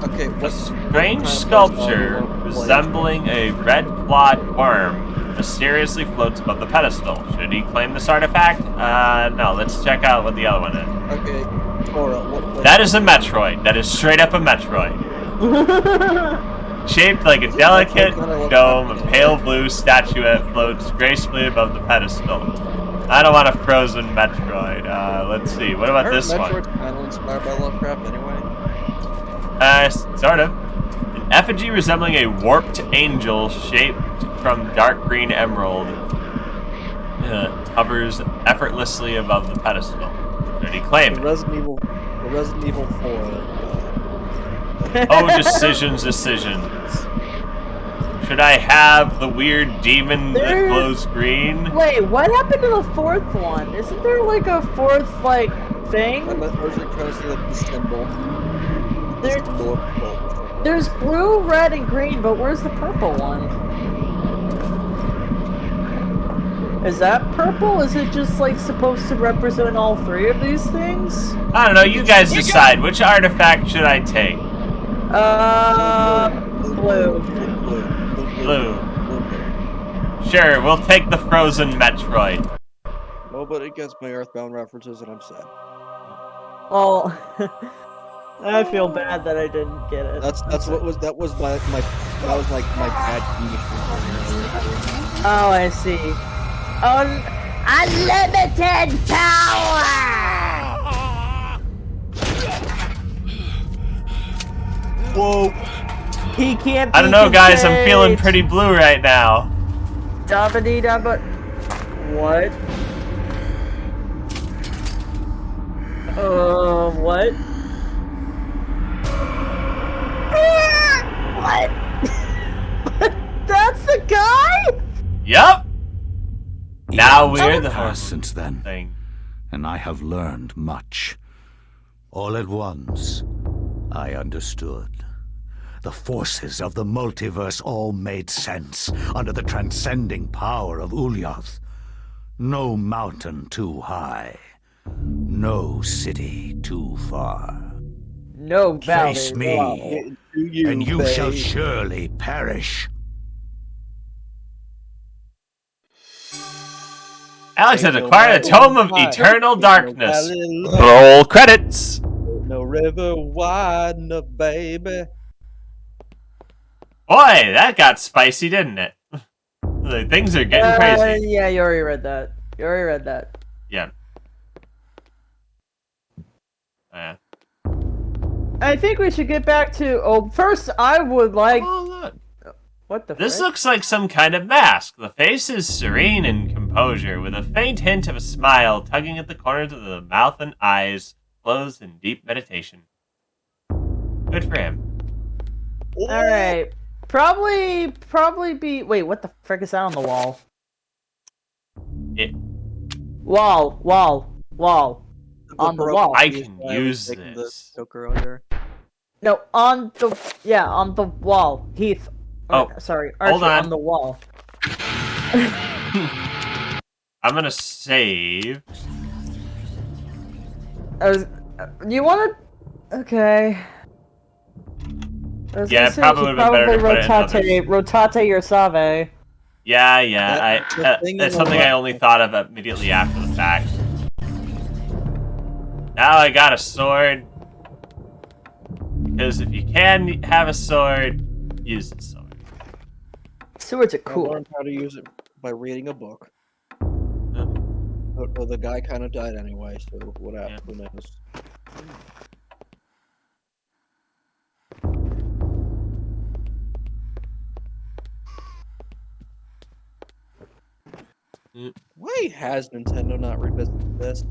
Okay, what's Strange sculpture resembling a red clawed worm mysteriously floats above the pedestal. Should he claim this artifact? No, let's check out what the other one is. Okay, Cora, that is a Metroid. That is straight up a Metroid. Shaped like a delicate dome, a pale blue statuette floats gracefully above the pedestal. I don't want a frozen Metroid. Let's see. What about this one? Metroid's kind of inspired by Lovecraft anyway. Sort of. An effigy resembling a warped angel shaped from dark green emerald hovers effortlessly above the pedestal. Should he claim it? Resident Evil 4. Oh, decisions. Should I have the weird demon that glows green? Wait, what happened to the fourth one? Isn't there like a fourth, like, thing? I was like trying to see like the symbol. There's blue, red, and green, but where's the purple one? Is that purple? Is it just like supposed to represent all three of these things? I don't know, you guys decide. Which artifact should I take? Blue. Blue. Sure, we'll take the frozen Metroid. Nobody gets my Earthbound references and I'm sad. Oh, I feel bad that I didn't get it. That was my bad English. Oh, I see. Unlimited power! Whoa. He can't be I don't know, guys. I'm contained. feeling pretty blue right now. Dabba-dee-dabba. What? What? What? That's the guy? Yup. Now we're the past since then, thing. and I have learned much. All at once, I understood. The forces of the multiverse all made sense under the transcending power of Ulyath. No mountain too high, no city too far. No valley. Face me, and you shall surely perish. Alex has acquired the Tome of Eternal Darkness. Roll credits. No river wide enough, baby. Boy, that got spicy, didn't it? Like, things are getting crazy. Yeah, you already read that. Yeah. I think we should get back to. Oh, first, I would like. Oh, look. What the? This frick? looks like some kind of mask. The face is serene in composure, with a faint hint of a smile tugging at the corners of the mouth and eyes, closed in deep meditation. Good for him. All right. Probably be. Wait, what the frick is that on the wall? Wall. On the wall. I can use this. No, on the wall. Heath. Oh, sorry, Archie, hold on. the wall. I'm gonna save. You want to? Okay. Yeah, it probably would have been better to put it in others. rotate your save. Yeah. That's something I only thought of immediately after the fact. Now I got a sword. Because if you can have a sword, use the sword. Swords are I cool. learned how to use it by reading a book. Well, the guy kind of died anyway, so what happened? Who knows? Why has Nintendo not revisited this?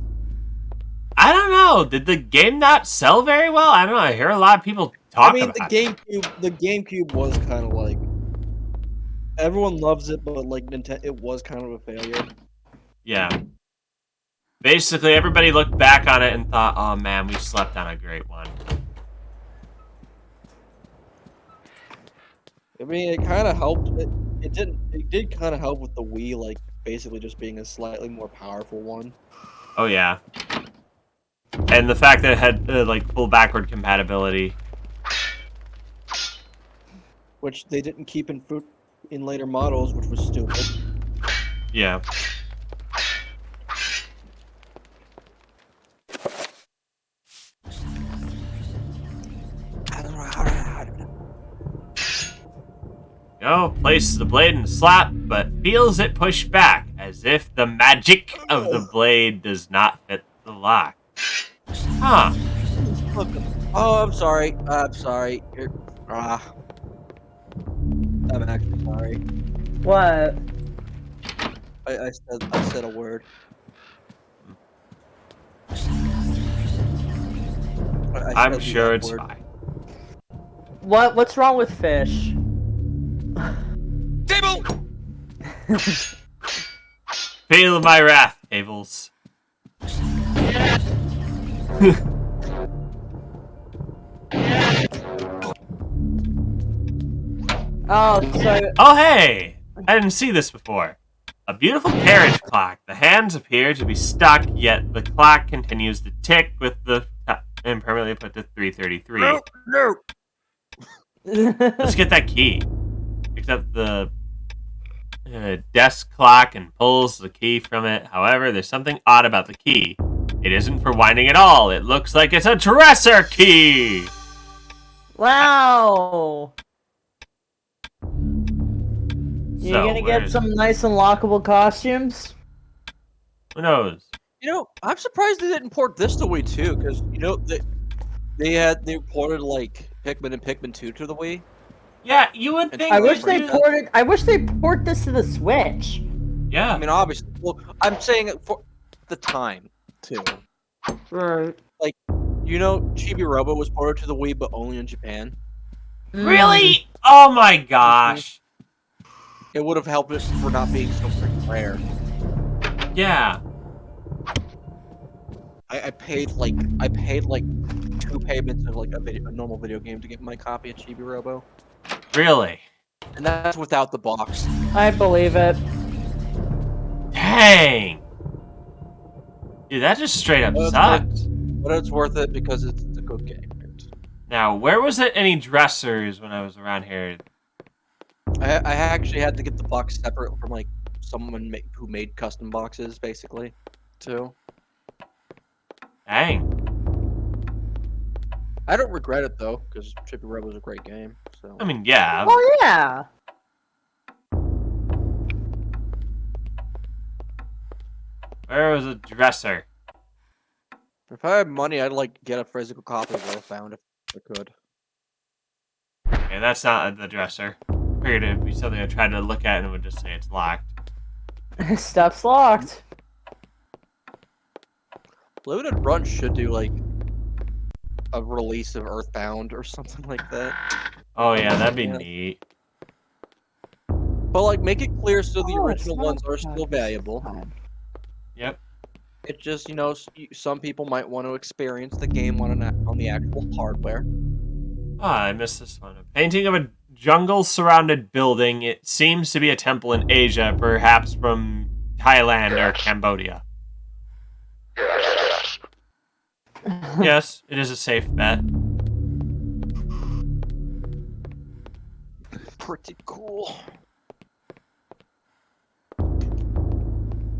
I don't know. Did the game not sell very well? I don't know. I hear a lot of people talk about it. The GameCube was kind of like everyone loves it, but like Nintendo, it was kind of a failure. Yeah. Basically, everybody looked back on it and thought, "Oh man, we slept on a great one." I mean, it kind of helped. It did kind of help with the Wii, like basically just being a slightly more powerful one. Oh yeah. And the fact that it had like full backward compatibility, which they didn't keep in later models, which was stupid. Yeah. Places the blade in the slap, but feels it push back, as if the magic of the blade does not fit the lock. Huh. Oh, I'm sorry. I'm sorry. I'm actually sorry. What? I said a word. I'm sure it's fine. What's wrong with fish? Table! Feel my wrath, Tables. Oh, hey! I didn't see this before. A beautiful carriage clock. The hands appear to be stuck, yet the clock continues to tick with the and permanently put to 3:33. No. Let's get that key. Picks up the desk clock and pulls the key from it. However, there's something odd about the key. It isn't for winding at all. It looks like it's a dresser key! Wow! You're So, gonna get some nice unlockable costumes? Who knows? You know, I'm surprised they didn't port this to Wii too, because you know they ported like Pikmin and Pikmin 2 to the Wii. Yeah, you would think. I wish they port this to the Switch. Yeah. I mean, obviously. Well, I'm saying it for the time too. Right. Like, you know, Chibi Robo was ported to the Wii, but only in Japan. Really? Oh my gosh. It would have helped us for not being so freaking rare. Yeah. I paid like 2 payments of like a normal video game to get my copy of Chibi Robo. Really? And that's without the box. I believe it. Dang. Dude, that just straight up sucks. But it's worth it because it's a good game. Now, where was it any dressers when I was around here? I actually had to get the box separate from like someone who made custom boxes, basically, too. Dang. I don't regret it though, because Chibi Robo was a great game. So. I mean, yeah. Oh yeah. Where was a dresser? If I had money, I'd like get a physical copy of Earthbound if I could. Okay, that's not the dresser. Figured it'd be something I tried to look at and it would just say it's locked. Stuff's locked. Limited Run should do like a release of Earthbound or something like that. Oh yeah, that'd be neat. But like, make it clear so the original ones are still valuable. Yep. It's just, you know, some people might want to experience the game on the actual hardware. Ah, I missed this one. A painting of a jungle-surrounded building. It seems to be a temple in Asia, perhaps from Thailand or Cambodia. Yes, it is a safe bet. Pretty cool.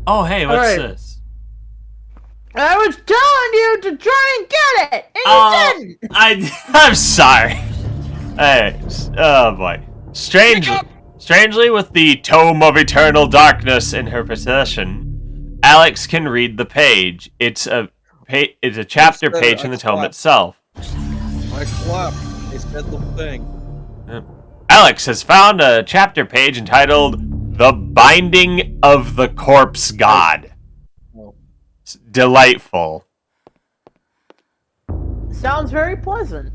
Oh, hey, what's this? I was telling you to try and get it, and you didn't. I'm sorry. Hey, oh boy. Strangely, with the Tome of Eternal Darkness in her possession, Alex can read the page. It's a chapter page in the tome itself. I clapped. They said the thing. Alex has found a chapter page entitled "The Binding of the Corpse God." It's delightful. Sounds very pleasant.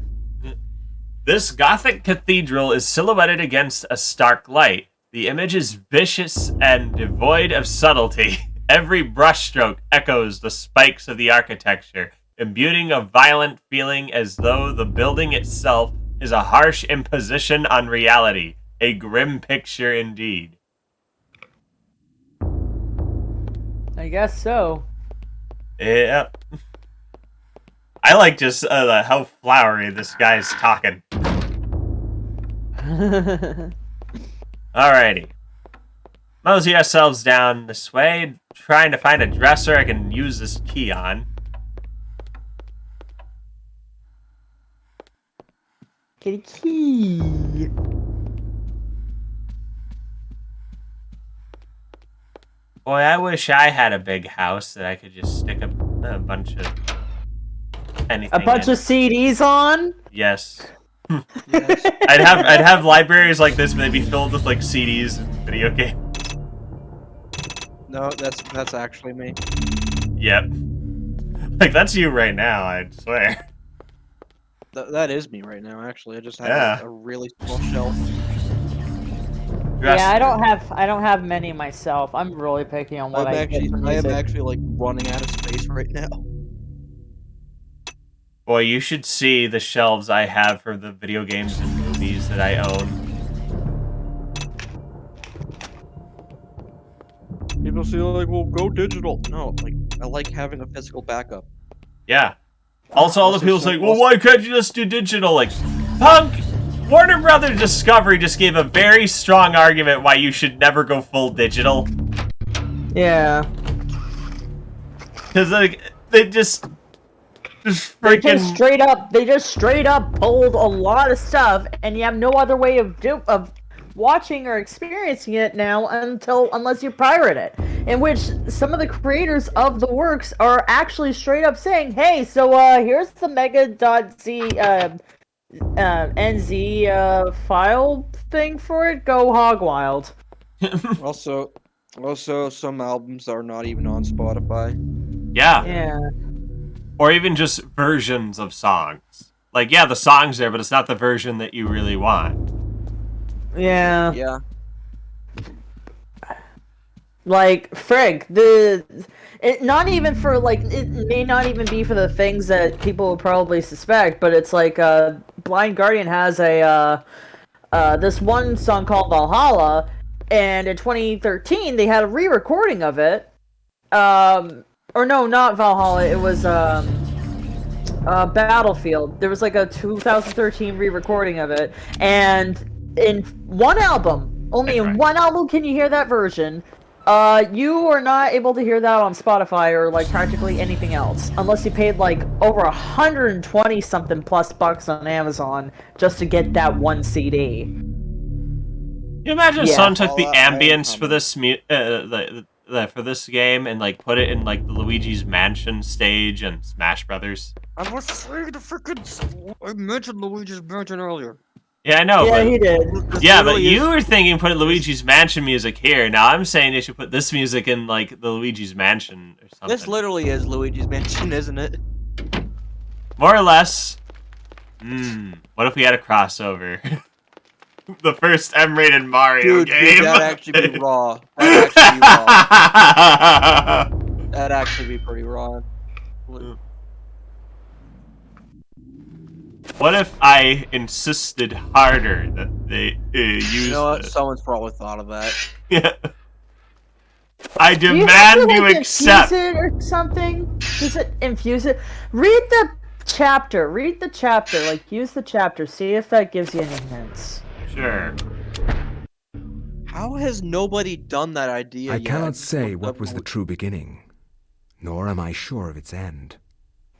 This Gothic cathedral is silhouetted against a stark light. The image is vicious and devoid of subtlety. Every brushstroke echoes the spikes of the architecture, imbuing a violent feeling as though the building itself is a harsh imposition on reality. A grim picture indeed. I guess so. Yep. I like just how flowery this guy's talking. Alrighty. Mosey ourselves down this way, trying to find a dresser I can use this key on. Get a key. Boy, I wish I had a big house that I could just stick a bunch of anything A bunch in. of CDs on? Yes. Yes. I'd have libraries like this, but they'd be filled with like CDs and video games. No, that's actually me. Yep. Like that's you right now, I swear. That is me right now. Actually, I just have a really small shelf. Yeah, I don't have many myself. I'm really picky on what I get from I am music. actually like running out of space right now. Boy, you should see the shelves I have for the video games and movies that I own. People say like, well, go digital. No, like I like having a physical backup. Yeah. Also, all the people say, well, why can't you just do digital? Like, punk! Warner Brothers Discovery just gave a very strong argument why you should never go full digital. Yeah. Because, like, they just freaking... They just straight up pulled a lot of stuff, and you have no other way of watching or experiencing it now unless you pirate it. In which some of the creators of the works are actually straight up saying, "Hey, so here's the mega.nz file thing for it. Go hog wild." Also, some albums are not even on Spotify. Yeah. Yeah. Or even just versions of songs. Like, yeah, the song's there, but it's not the version that you really want. Yeah. Yeah. Like, frig, it not even for, like, it may not even be for the things that people would probably suspect, but it's like, Blind Guardian has this one song called Valhalla, and in 2013, they had a re-recording of it, or no, not Valhalla, it was, Battlefield. There was, like, a 2013 re-recording of it, and in one album, only in one album can you hear that version. You are not able to hear that on Spotify or like practically anything else, unless you paid like over 120 something plus bucks on Amazon just to get that one CD. Can you imagine if someone took the ambience for this for this game and like put it in like the Luigi's Mansion stage and Smash Brothers? I was afraid to freaking. I mentioned Luigi's Mansion earlier. Yeah, I know. Yeah, he did. Yeah, but you were thinking put Luigi's Mansion music here. Now I'm saying they should put this music in like the Luigi's Mansion or something. This literally is Luigi's Mansion, isn't it? More or less. What if we had a crossover? The first M-rated Mario game. Dude, that'd actually be raw. That'd actually be pretty raw. What if I insisted harder that they use You know what? this? Someone's probably thought of that. Yeah. I Do you demand have to, you like, accept. infuse it or something? Does it infuse it? Read the chapter. Read the chapter. Like, use the chapter. See if that gives you any hints. Sure. How has nobody done that idea I yet? cannot say what was the true beginning, nor am I sure of its end.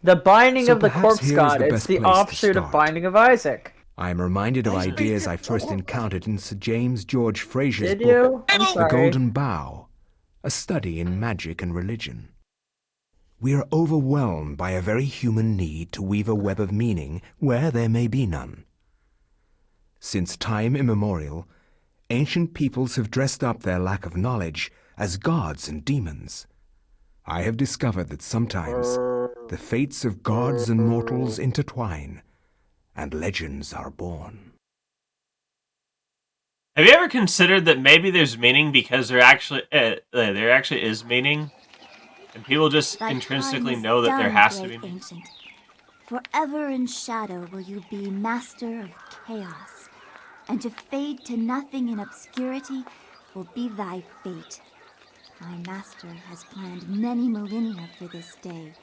The Binding So of the perhaps Corpse here is God. the It's best the place to offshoot of start. Binding of Isaac. I am reminded of ideas I first encountered in Sir James George Frazier's Did book, you? I'm The sorry. Golden Bough, a study in magic and religion. We are overwhelmed by a very human need to weave a web of meaning where there may be none. Since time immemorial, ancient peoples have dressed up their lack of knowledge as gods and demons. I have discovered that sometimes the fates of gods and mortals intertwine, and legends are born. Have you ever considered that maybe there's meaning because there actually is meaning, and people just intrinsically know that there has to be meaning? Ancient. Forever in shadow will you be master of chaos, and to fade to nothing in obscurity will be thy fate. My master has planned many millennia for this day.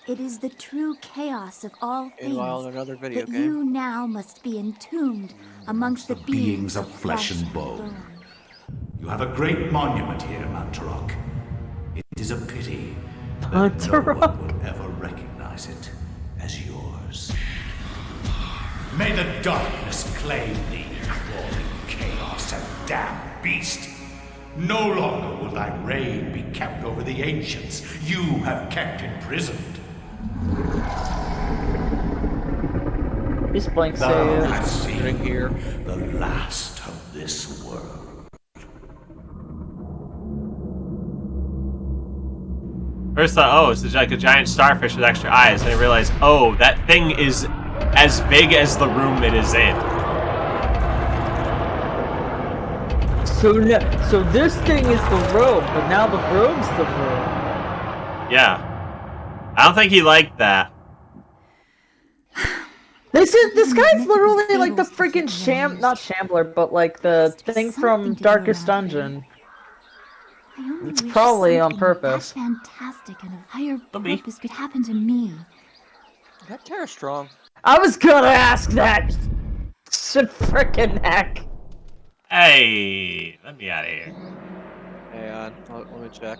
It is the true chaos of all things another video that game. you now must be entombed amongst the beings of flesh and bone. You have a great monument here, Mantarok. It is a pity that no one will ever recognize it as yours. May the darkness claim thee, crawling chaos and damned beast. No longer will thy reign be kept over the ancients you have kept imprisoned. He's blank Thou hast seen here the last of this world. First thought, oh, it's like a giant starfish with extra eyes, and I realized, oh, that thing is as big as the room it is in. So this thing is the robe, but now the robe's the robe. Yeah. I don't think he liked that. This guy's literally like the freaking not Shambler, but like the thing from Darkest Dungeon. It's probably on purpose. Fantastic and of higher purpose could happen to me. Is that Terra strong? I was gonna ask that. Shit, freaking heck. Hey, let me out of here. Hang on, let me check.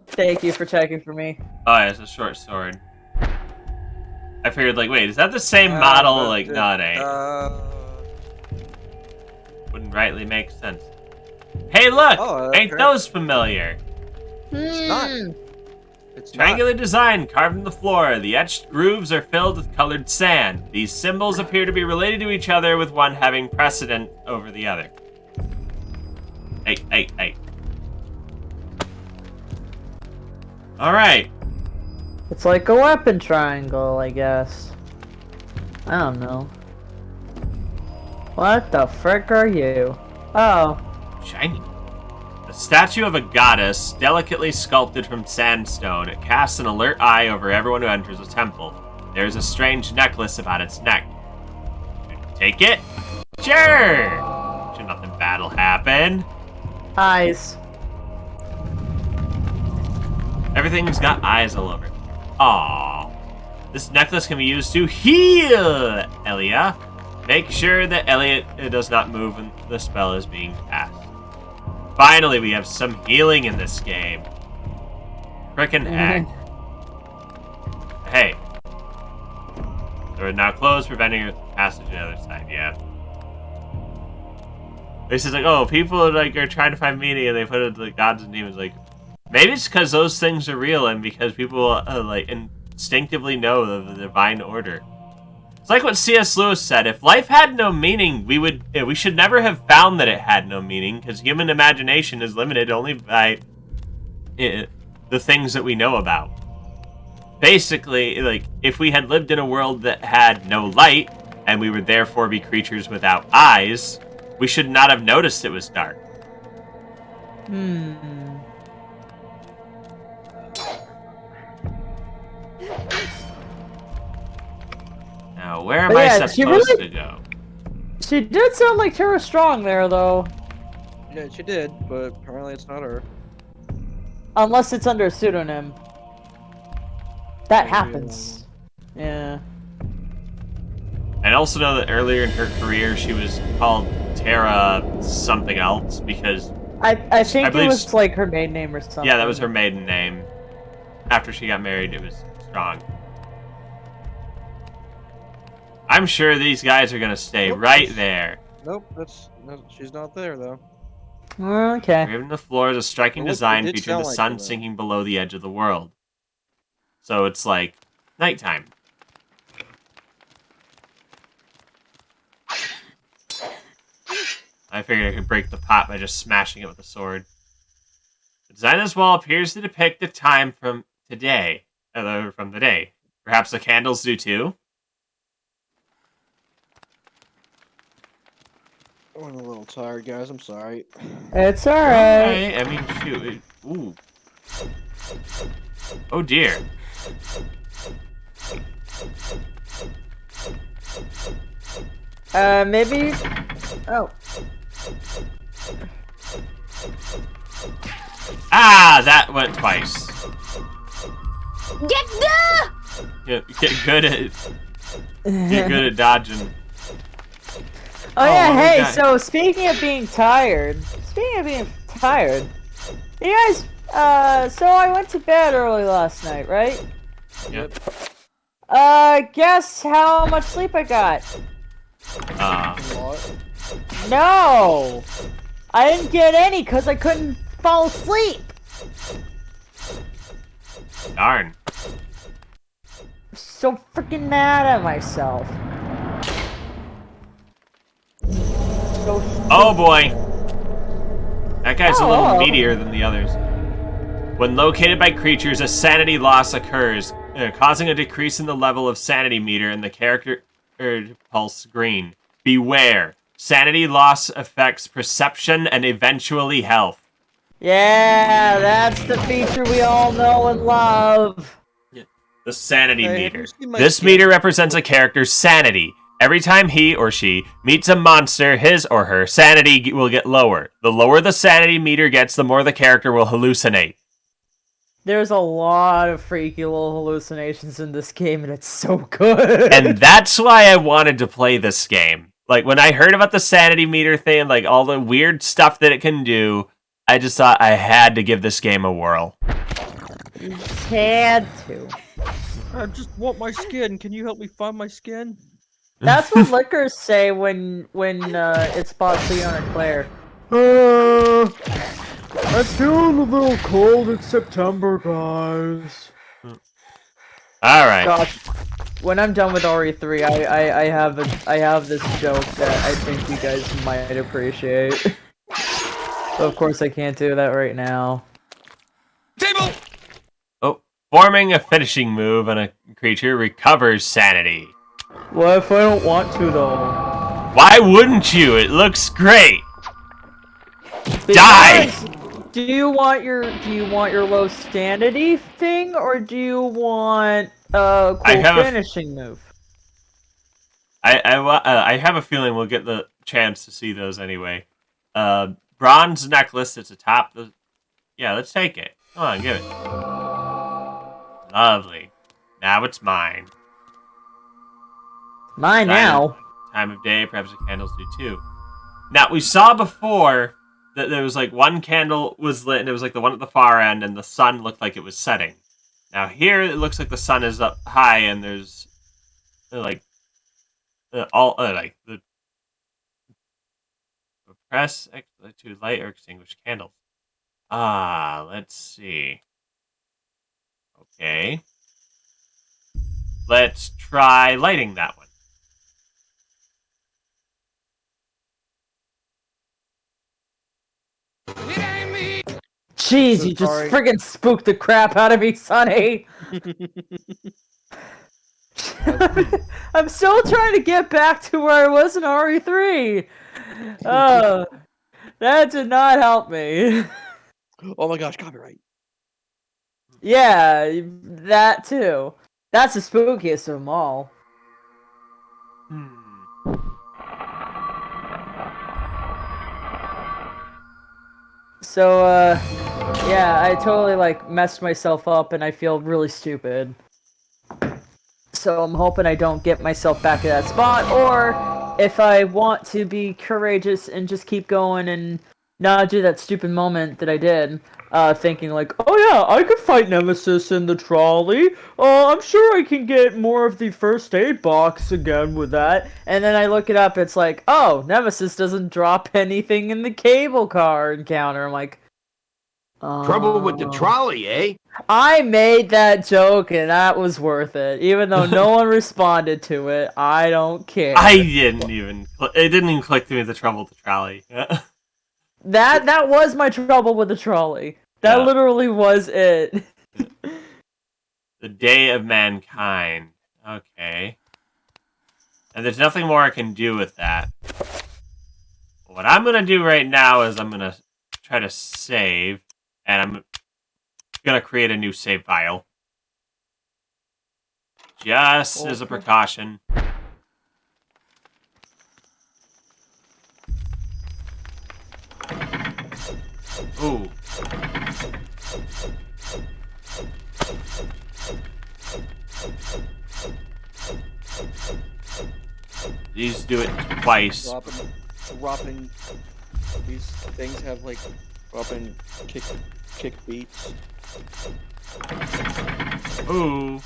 Thank you for checking for me. Oh, yeah, it's a short sword. I figured, like, wait, is that the same model? Like, no, it ain't. Wouldn't rightly make sense. Hey, look! Ain't those familiar? It's not. It's Triangular design carved in the floor. The etched grooves are filled with colored sand. These symbols appear to be related to each other, with one having precedent over the other. Hey. Alright. It's like a weapon triangle, I guess. I don't know. What the frick are you? Oh. Shiny. A statue of a goddess, delicately sculpted from sandstone. It casts an alert eye over everyone who enters a temple. There's a strange necklace about its neck. Take it? Sure! Should nothing bad will happen. Eyes. Everything's got eyes all over it. Aww. This necklace can be used to heal Elia. Make sure that Elliot does not move when the spell is being cast. Finally, we have some healing in this game. Frickin' heck. Hey. Door is now closed, preventing your passage to the other side. Yeah. This is like, oh, people are trying to find meaning, and they put it to the gods and demons. Like, maybe it's because those things are real, and because people instinctively know the divine order. It's like what C.S. Lewis said: if life had no meaning, we should never have found that it had no meaning, because human imagination is limited only by the things that we know about. Basically, like, if we had lived in a world that had no light, and we would therefore be creatures without eyes, we should not have noticed it was dark. Now, where am I supposed to go? She did sound like Terra Strong there, though. Yeah, she did, but apparently it's not her. Unless it's under a pseudonym. That happens. Yeah. I also know that earlier in her career she was called Terra something else because... I think it was like her maiden name or something. Yeah, that was her maiden name. After she got married, it was Strong. I'm sure these guys are gonna stay right there. Nope, she's not there though. Okay. Graven in the floor is a striking It design did featuring the sound like sun it, though. sinking below the edge of the world. So it's like nighttime. I figured I could break the pot by just smashing it with a sword. The design of this wall appears to depict the time from today. From the day. Perhaps the candles do too? I'm a little tired, guys. I'm sorry. It's alright. I mean, shoot. Ooh. Oh dear. Maybe. Oh. Ah, that went twice. Get Get good at dodging. Oh yeah, hey, okay. so speaking of being tired, you guys, so I went to bed early last night, right? Yep. Guess how much sleep I got? What? No! I didn't get any because I couldn't fall asleep! Darn. So freaking mad at myself. So Oh boy. That guy's a little Oh. meatier than the others. When located by creatures, a sanity loss occurs, causing a decrease in the level of sanity meter and the character pulse green. Beware. Sanity loss affects perception and eventually health. yeah, that's the feature we all know and love. The sanity Hey, have meter. you seen my This skin? meter represents a character's sanity. Every time he or she meets a monster, his or her sanity will get lower. The lower the sanity meter gets, the more the character will hallucinate. There's a lot of freaky little hallucinations in this game, and it's so good. And that's why I wanted to play this game. Like, when I heard about the sanity meter thing, like, all the weird stuff that it can do, I just thought I had to give this game a whirl. You had to. I just want my skin. Can you help me find my skin? That's what liquors say when it spots Leon and Claire. I'm feeling a little cold. It's September, guys. Alright. Gosh, when I'm done with RE3, I have this joke that I think you guys might appreciate. But of course, I can't do that right now. Table! Oh, forming a finishing move on a creature recovers sanity. What if I don't want to, though? Why wouldn't you? It looks great! Die! Do you want your low sanity thing, or do you want a cool finishing move? I have a feeling we'll get the chance to see those anyway. Bronze necklace. It's atop the. Yeah, let's take it. Come on, give it. Lovely. Now it's mine. Mine now. Time of day. Perhaps the candles do too. Now we saw before that there was like one candle was lit, and it was like the one at the far end, and the sun looked like it was setting. Now here it looks like the sun is up high, and there's like like the press to light or extinguish candles. Let's see. Okay, let's try lighting that one. Jeez, you just friggin' spooked the crap out of me, Sonny! I'm still trying to get back to where I was in RE3! Oh, that did not help me. Oh my gosh, copyright. Yeah, that too. That's the spookiest of them all. So, yeah, I totally, like, messed myself up, and I feel really stupid. So I'm hoping I don't get myself back at that spot, or if I want to be courageous and just keep going and not do that stupid moment that I did, thinking like, oh yeah, I could fight Nemesis in the trolley. I'm sure I can get more of the first aid box again with that. And then I look it up, it's like, oh, Nemesis doesn't drop anything in the cable car encounter. I'm like, Trouble with the trolley, eh? I made that joke and that was worth it. Even though no one responded to it, I don't care. I didn't even. It didn't even click to me the trouble with the trolley. That was my trouble with the trolley. That literally was it. The Day of Mankind. Okay. And there's nothing more I can do with that. What I'm gonna do right now is I'm gonna try to save, and I'm gonna create a new save file. Just as a precaution. Ooh. These do it twice. Dropping. These things have like dropping kick beats. Ooh.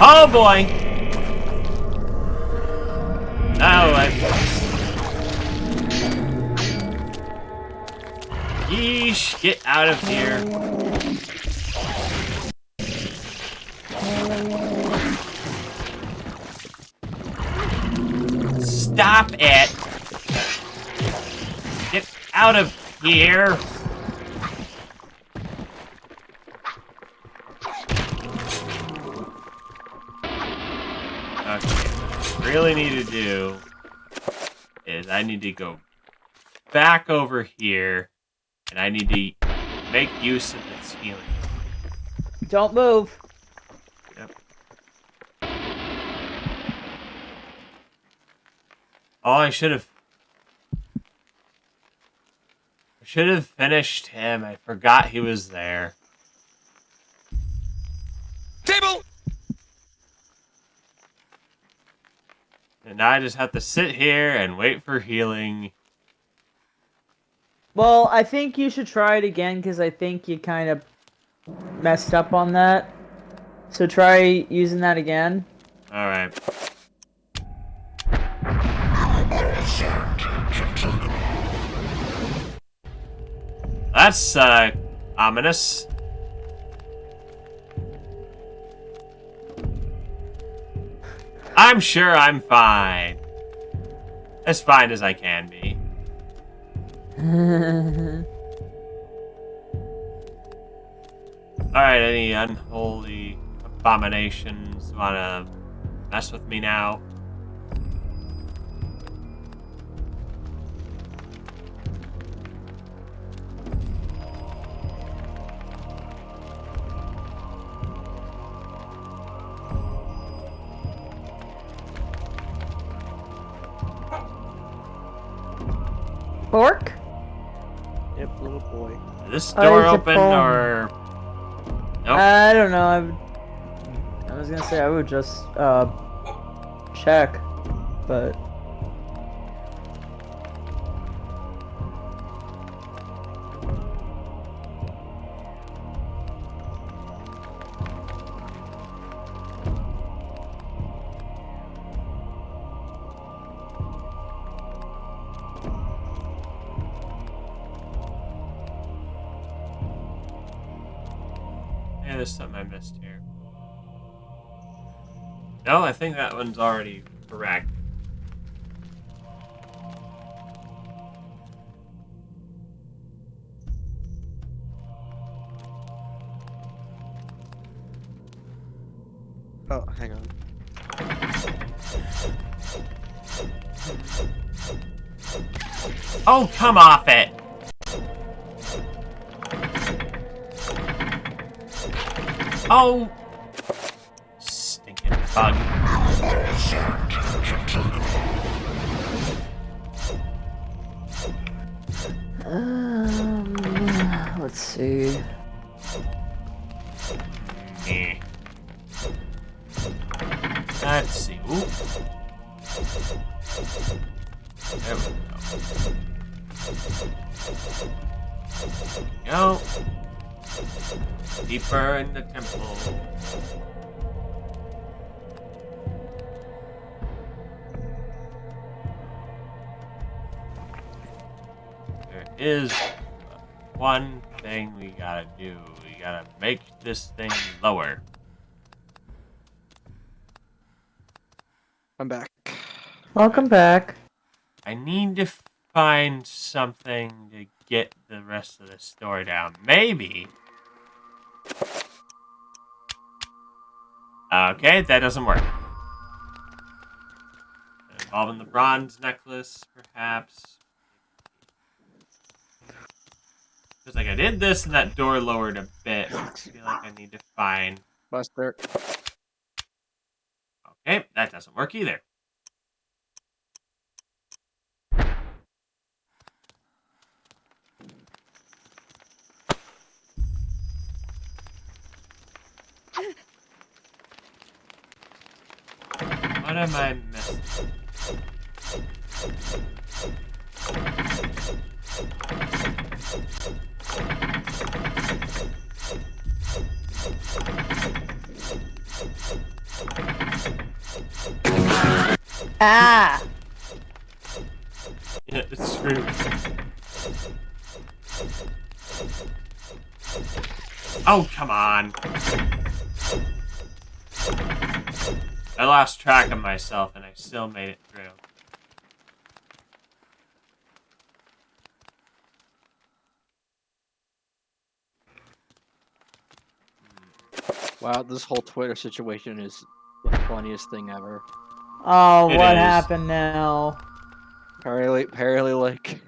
Oh boy! Now Yeesh, get out of here. Stop it! Get out of here! Okay, what I really need to do is I need to go back over here and I need to make use of this healing. Don't move. Yep. Oh, I should have finished him. I forgot he was there. Table! And now I just have to sit here and wait for healing. Well, I think you should try it again, because I think you kind of messed up on that. So try using that again. Alright. That's, ominous. I'm sure I'm fine. As fine as I can be. Alright, any unholy abominations wanna mess with me now? Fork? Yep, little boy. Is this door open or? Nope. I don't know. I was gonna say I would just check, but. There's something I missed here. No, I think that one's already correct. Oh, hang on. Oh, come off it! Oh! Stinking bug. Let's see. see. Ooh. There we go. Deeper in the temple. There is one thing we gotta do. We gotta make this thing lower. I'm back. Welcome back. I need to find something to get the rest of the story down. Maybe. Okay, that doesn't work. Involving the bronze necklace, perhaps. Feels like I did this and that door lowered a bit. I feel like I need to find... Buster. Okay, that doesn't work either. What am I missing? Ah! Yeah, it's screwed. Oh, come on. I lost track of myself and I still made it through. Wow, this whole Twitter situation is the funniest thing ever. Oh, It what is. happened now? Apparently, like,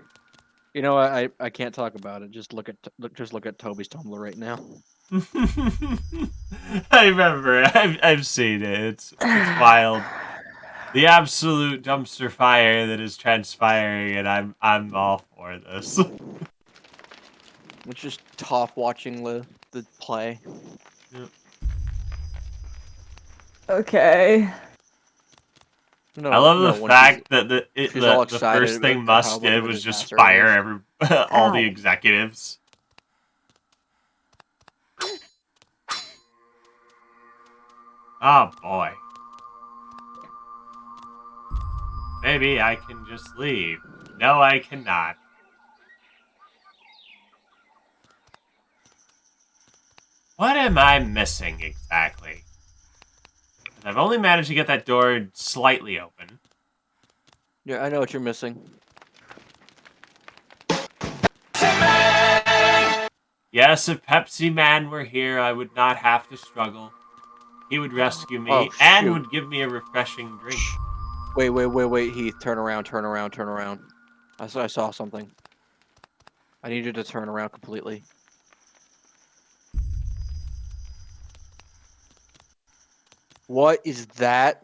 you know, I can't talk about it. Just look at Toby's Tumblr right now. I remember. I've seen it. It's wild. The absolute dumpster fire that is transpiring, and I'm all for this. It's just Toph watching the play. Yep. Okay. No, I love no, the when fact that the all first excited thing about Musk how did much of a was just disaster it fire is. all the Ow. executives. Oh boy. Maybe I can just leave. No, I cannot. What am I missing exactly? I've only managed to get that door slightly open. Yeah, I know what you're missing. Yes, if Pepsi Man were here, I would not have to struggle. He would rescue me Oh, and shoot. would give me a refreshing drink. Wait, Heath, turn around. I saw something. I need you to turn around completely. What is that?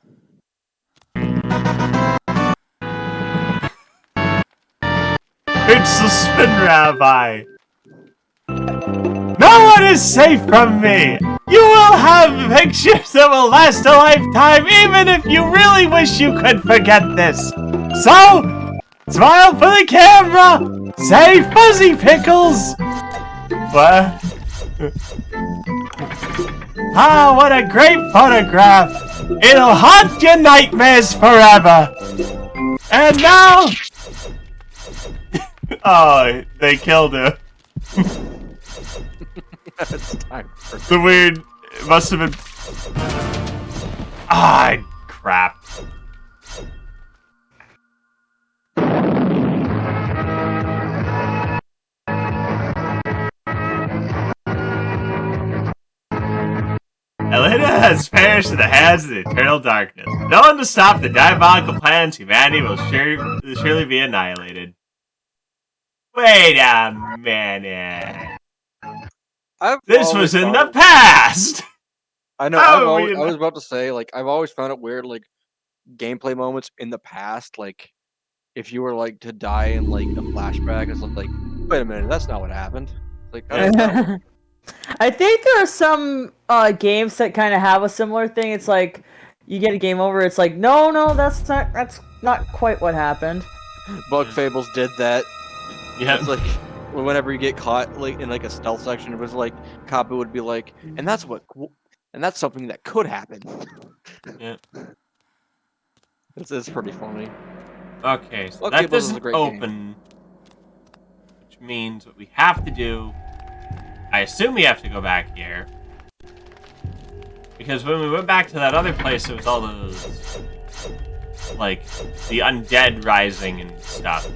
It's the Spin Rabbi! No one is safe from me! You will have pictures that will last a lifetime, even if you really wish you could forget this! So, smile for the camera! Say Fuzzy Pickles! What? Ah, what a great photograph! It'll haunt your nightmares forever! And now... Oh, they killed her. It's time for The weird... It must have been... Ah, crap. Elena has perished in the hands of the eternal darkness. No one to stop the diabolical plans. Humanity will surely be annihilated. Wait a minute. This was in the past! I know, Oh, I was about to say, like, I've always found it weird, like, gameplay moments in the past, like, if you were, like, to die in, like, a flashback, it's like, wait a minute, that's not what happened. Like, that's not I think there are some games that kind of have a similar thing. It's like you get a game over, it's like, no, that's not quite what happened. Bug Fables did that. Yeah. It's like whenever you get caught like in like a stealth section, it was like Kappa would be like, and that's something that could happen. Yeah. It's pretty funny. Okay, so Bug that Fables is a doesn't great open, which means what we have to do. I assume we have to go back here. Because when we went back to that other place, it was all those, like, the undead rising and stuff.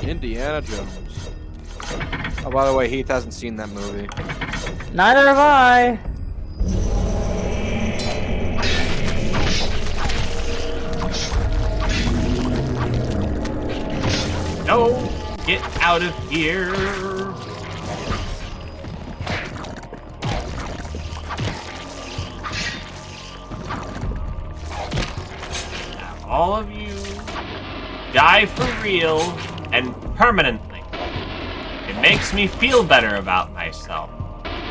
Indiana Jones. Oh, by the way, Heath hasn't seen that movie. Neither have I. No! Get out of here! Now, all of you die for real and permanently. It makes me feel better about myself.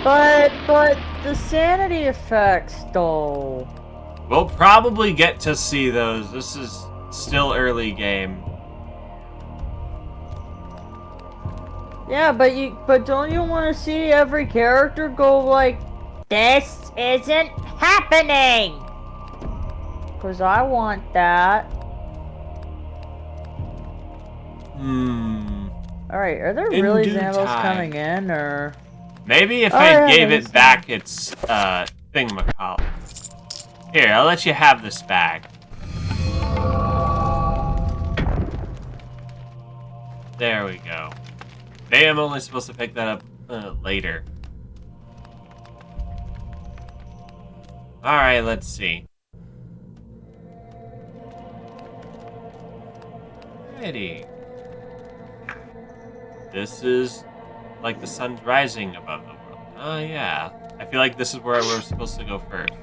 But the sanity effects, though. We'll probably get to see those. This is still early game. Yeah, but don't you want to see every character go like, this isn't happening? Cause I want that. Alright, are there In really due Xambos time. coming in, or? Maybe if Oh, I yeah, gave there's it back its, thingamacall. Here, I'll let you have this bag. There we go. Maybe I'm only supposed to pick that up later. Alright, let's see. Alrighty. This is like the sun's rising above the world. Oh, yeah. I feel like this is where we're supposed to go first.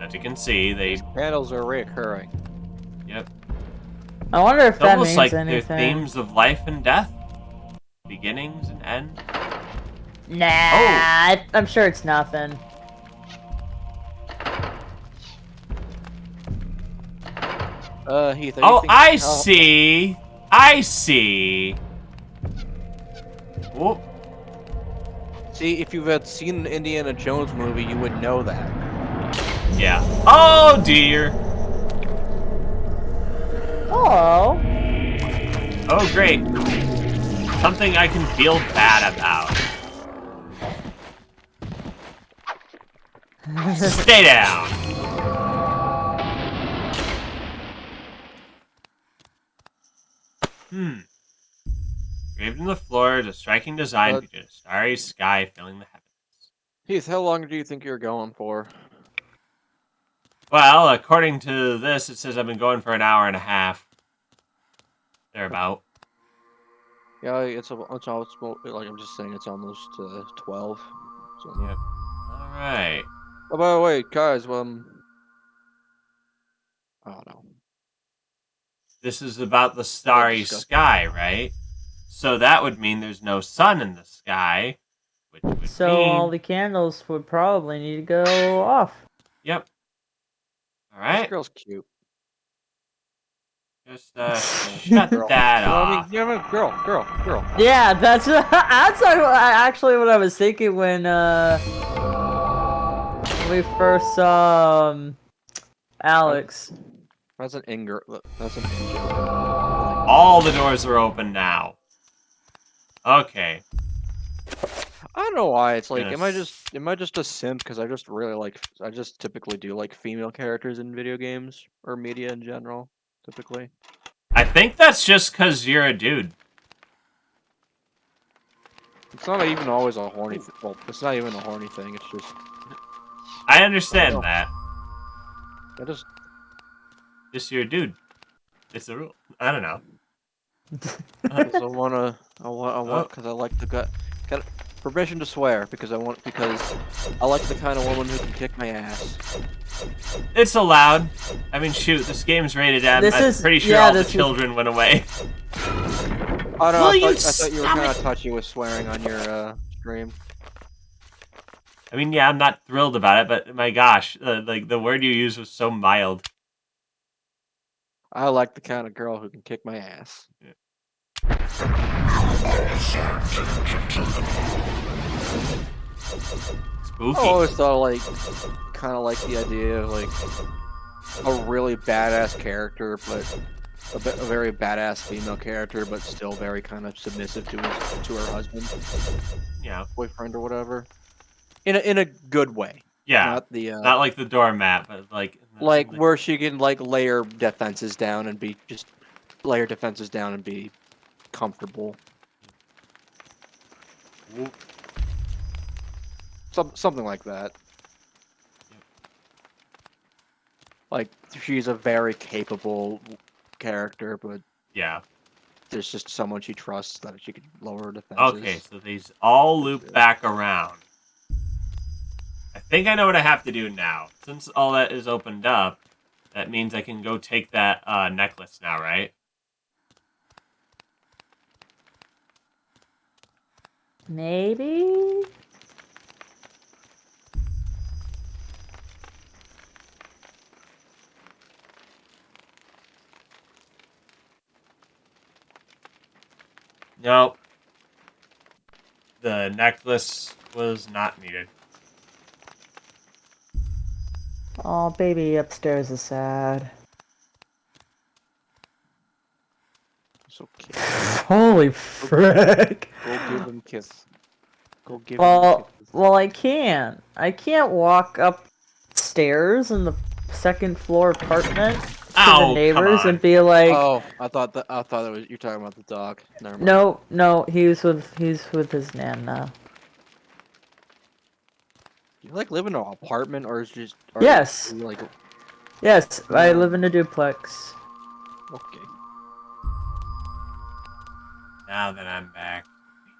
As you can see, they... Panels are reoccurring. Yep. I wonder if It's that almost means like anything. they're themes of life and death. Beginnings and ends. Nah, I'm sure it's nothing. Heath. Oh, I see. I see. Whoop. See, if you've had seen an Indiana Jones movie, you would know that. Yeah. Oh dear. Oh. Oh great. Something I can feel bad about. Stay down. Graved in the floor is a striking design featuring a starry sky filling the heavens. Heath, how long do you think you're going for? Well, according to this, it says I've been going for an hour and a half. Thereabout. Yeah, it's almost like I'm just saying it's almost 12. So. Yep. All right. Oh, by the way, guys, I don't know. This is about the starry sky, right? So that would mean there's no sun in the sky, which would So mean... all the candles would probably need to go off. Yep. All right. This girl's cute. Just shut that off. Girl. Yeah, that's actually what I was thinking when we first saw Alex. That's an in-girl. That's an in-joke. All the doors are open now. Okay. I don't know why. It's like, Yes. am I just a simp? Because I just typically do like female characters in video games or media in general. Typically. I think that's just because you're a dude. It's not even always a horny. Well, it's not even a horny thing. It's just. I understand that. I Just you're a dude. It's a rule. I don't know. I want because I like the gut. Permission to swear because I like the kind of woman who can kick my ass. It's allowed. I mean, shoot, this game's rated M. I'm pretty sure all the children went away. I don't know. I thought you were kind of touchy with swearing on your stream. I mean, yeah, I'm not thrilled about it, but my gosh, like the word you used was so mild. I like the kind of girl who can kick my ass. Yeah. Spooky. I always thought, kind of like the idea of a really badass character, but a very badass female character, but still very kind of submissive to her husband, boyfriend or whatever, in a good way. Yeah, not like the doormat, but like where she can lay her defenses down and be comfortable. Something like that. Like, she's a very capable character, but there's just someone she trusts that she could lower her defenses. Okay, so these all loop back around. I think I know what I have to do now. Since all that is opened up, that means I can go take that necklace now, right? Maybe? Nope. The necklace was not needed. Oh, baby upstairs is sad. It's okay. Holy frick! Go give him a kiss. Go give him a kiss. Well, I can't. I can't walk upstairs in the second floor apartment to the neighbors and be like. Oh, I thought it was you're talking about the dog. Never mind. No, he's with his nan now. You live in an apartment, or is just? Yes. Yes, I live in a duplex. Okay. Now that I'm back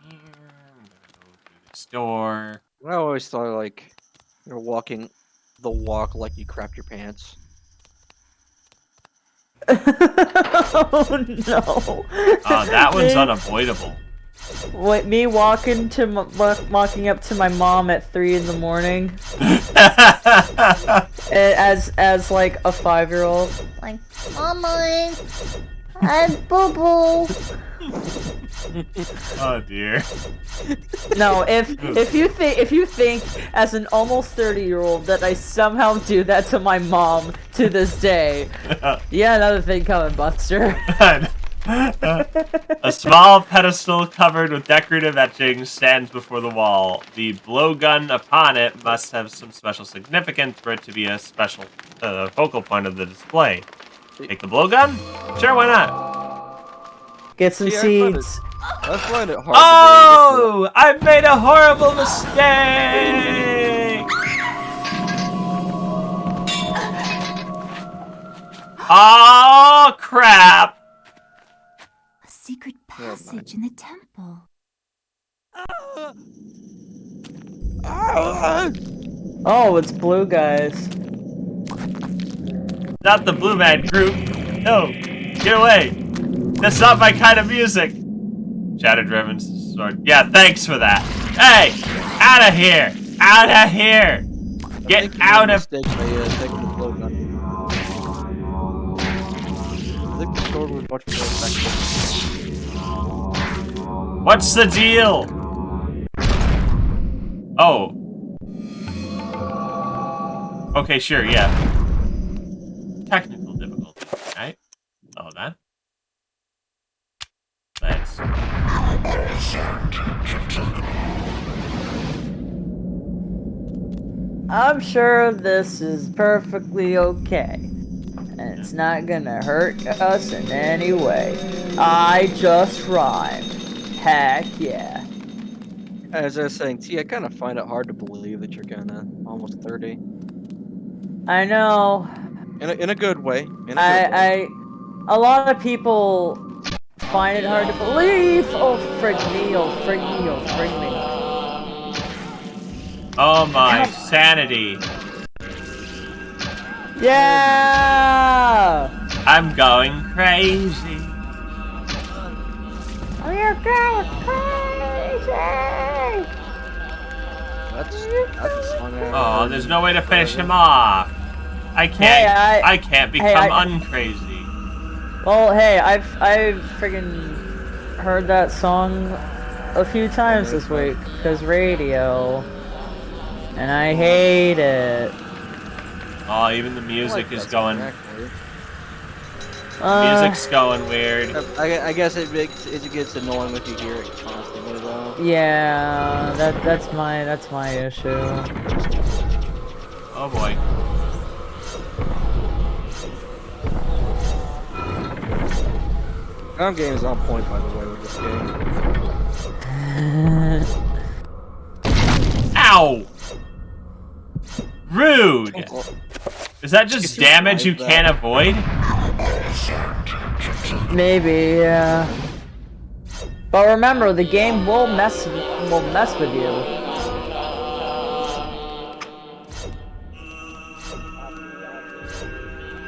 here, I'm gonna go through the store. I always thought you're walking the walk like you crapped your pants. Oh no! That one's unavoidable. What, me walking up to my mom at 3 in the morning, as like a 5-year-old, like, Mama, I'm boo-boo. Oh dear. No, if you think as an almost 30-year-old that I somehow do that to my mom to this day, another thing coming, Buster. A small pedestal covered with decorative etchings stands before the wall. The blowgun upon it must have some special significance for it to be a special focal point of the display. Take the blowgun? Sure, why not? Get some seeds. I find it hard. Oh! I've made a horrible mistake! Oh, crap! Secret passage in the temple. Oh, it's blue guys. Not the Blue Man Group. No, get away. That's not my kind of music. Shattered Revan's sword. Yeah, thanks for that. Hey, out of here! Out of here! Get out of. I think the sword was much more effective. What's the deal? Oh. Okay, sure, yeah. Technical difficulty, right? Oh, that. Let's. I'm sure this is perfectly okay. And it's not gonna hurt us in any way. I just rhymed. Heck yeah. As I was saying, T, I kind of find it hard to believe that you're almost 30. I know. In a good way. A lot of people find it hard to believe. Oh, frig me, oh, frig me, oh, frig me. Oh my, Sanity. Yeah! I'm going crazy. We're going crazy! That's a song I haven't Oh, heard there's in no way to finish forever. him off. I can't. Hey, I can't become uncrazy. Well, hey, I've friggin' heard that song a few times this week because radio, and I hate it. Oh, even the music is going. Actually. Music's going weird. I guess it gets annoying if you hear it constantly, though. Yeah, that's my issue. Oh boy. Ground game is on point, by the way, with this game. Ow! Rude! Is that just damage you can't avoid? Maybe, yeah. But remember, the game will mess with you.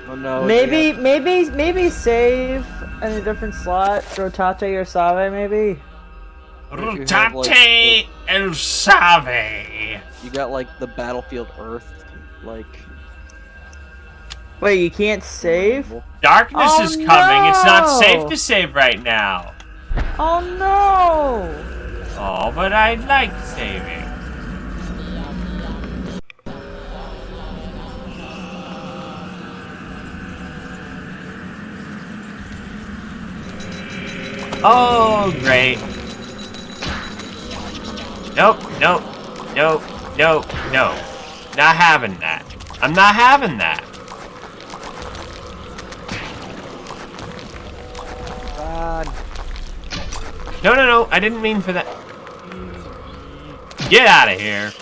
Oh no. Maybe save in a different slot. Rotate or Save, maybe. Rotate and Save. You got like the Battlefield Earth, like. Wait, you can't save? Darkness is coming. It's not safe to save right now. Oh no! Oh, but I like saving. Oh, great. Nope, nope, nope, nope, no. Not having that. I'm not having that. No, no, no, I didn't mean for that. Get out of here.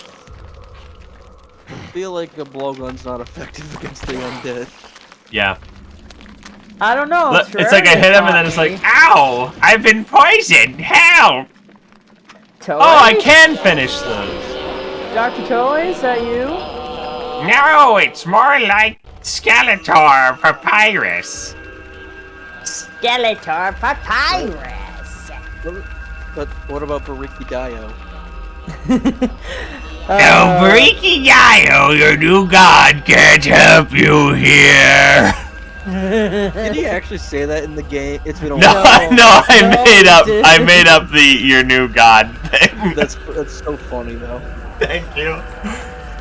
I feel like a blowgun's not effective against the undead. Yeah. I don't know. It's like I hit him and then it's like, ow! I've been poisoned! Help! Toy? Oh, I can finish those. Dr. Toy, is that you? No, it's more like Skeletor Papyrus. Skeletor Papyrus. But what about Bariki Dio? No, Bariki Dio, your new god can't help you here. Did he actually say that in the game? It's been a No, while. no, I made up the your new god thing. That's so funny though. Thank you.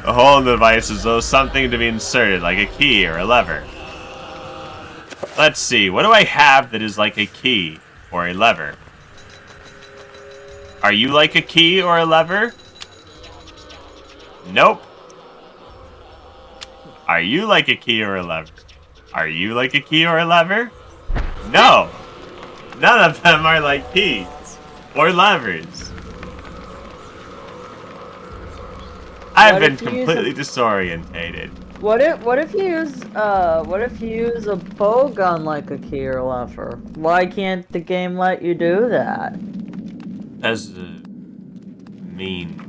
A whole device is though something to be inserted, like a key or a lever. Let's see, what do I have that is like a key or a lever? Are you like a key or a lever? Nope. Are you like a key or a lever? Are you like a key or a lever? No. None of them are like keys or levers. I've been completely disorientated. What if you use a bow gun like a key or lever? Why can't the game let you do that? As mean.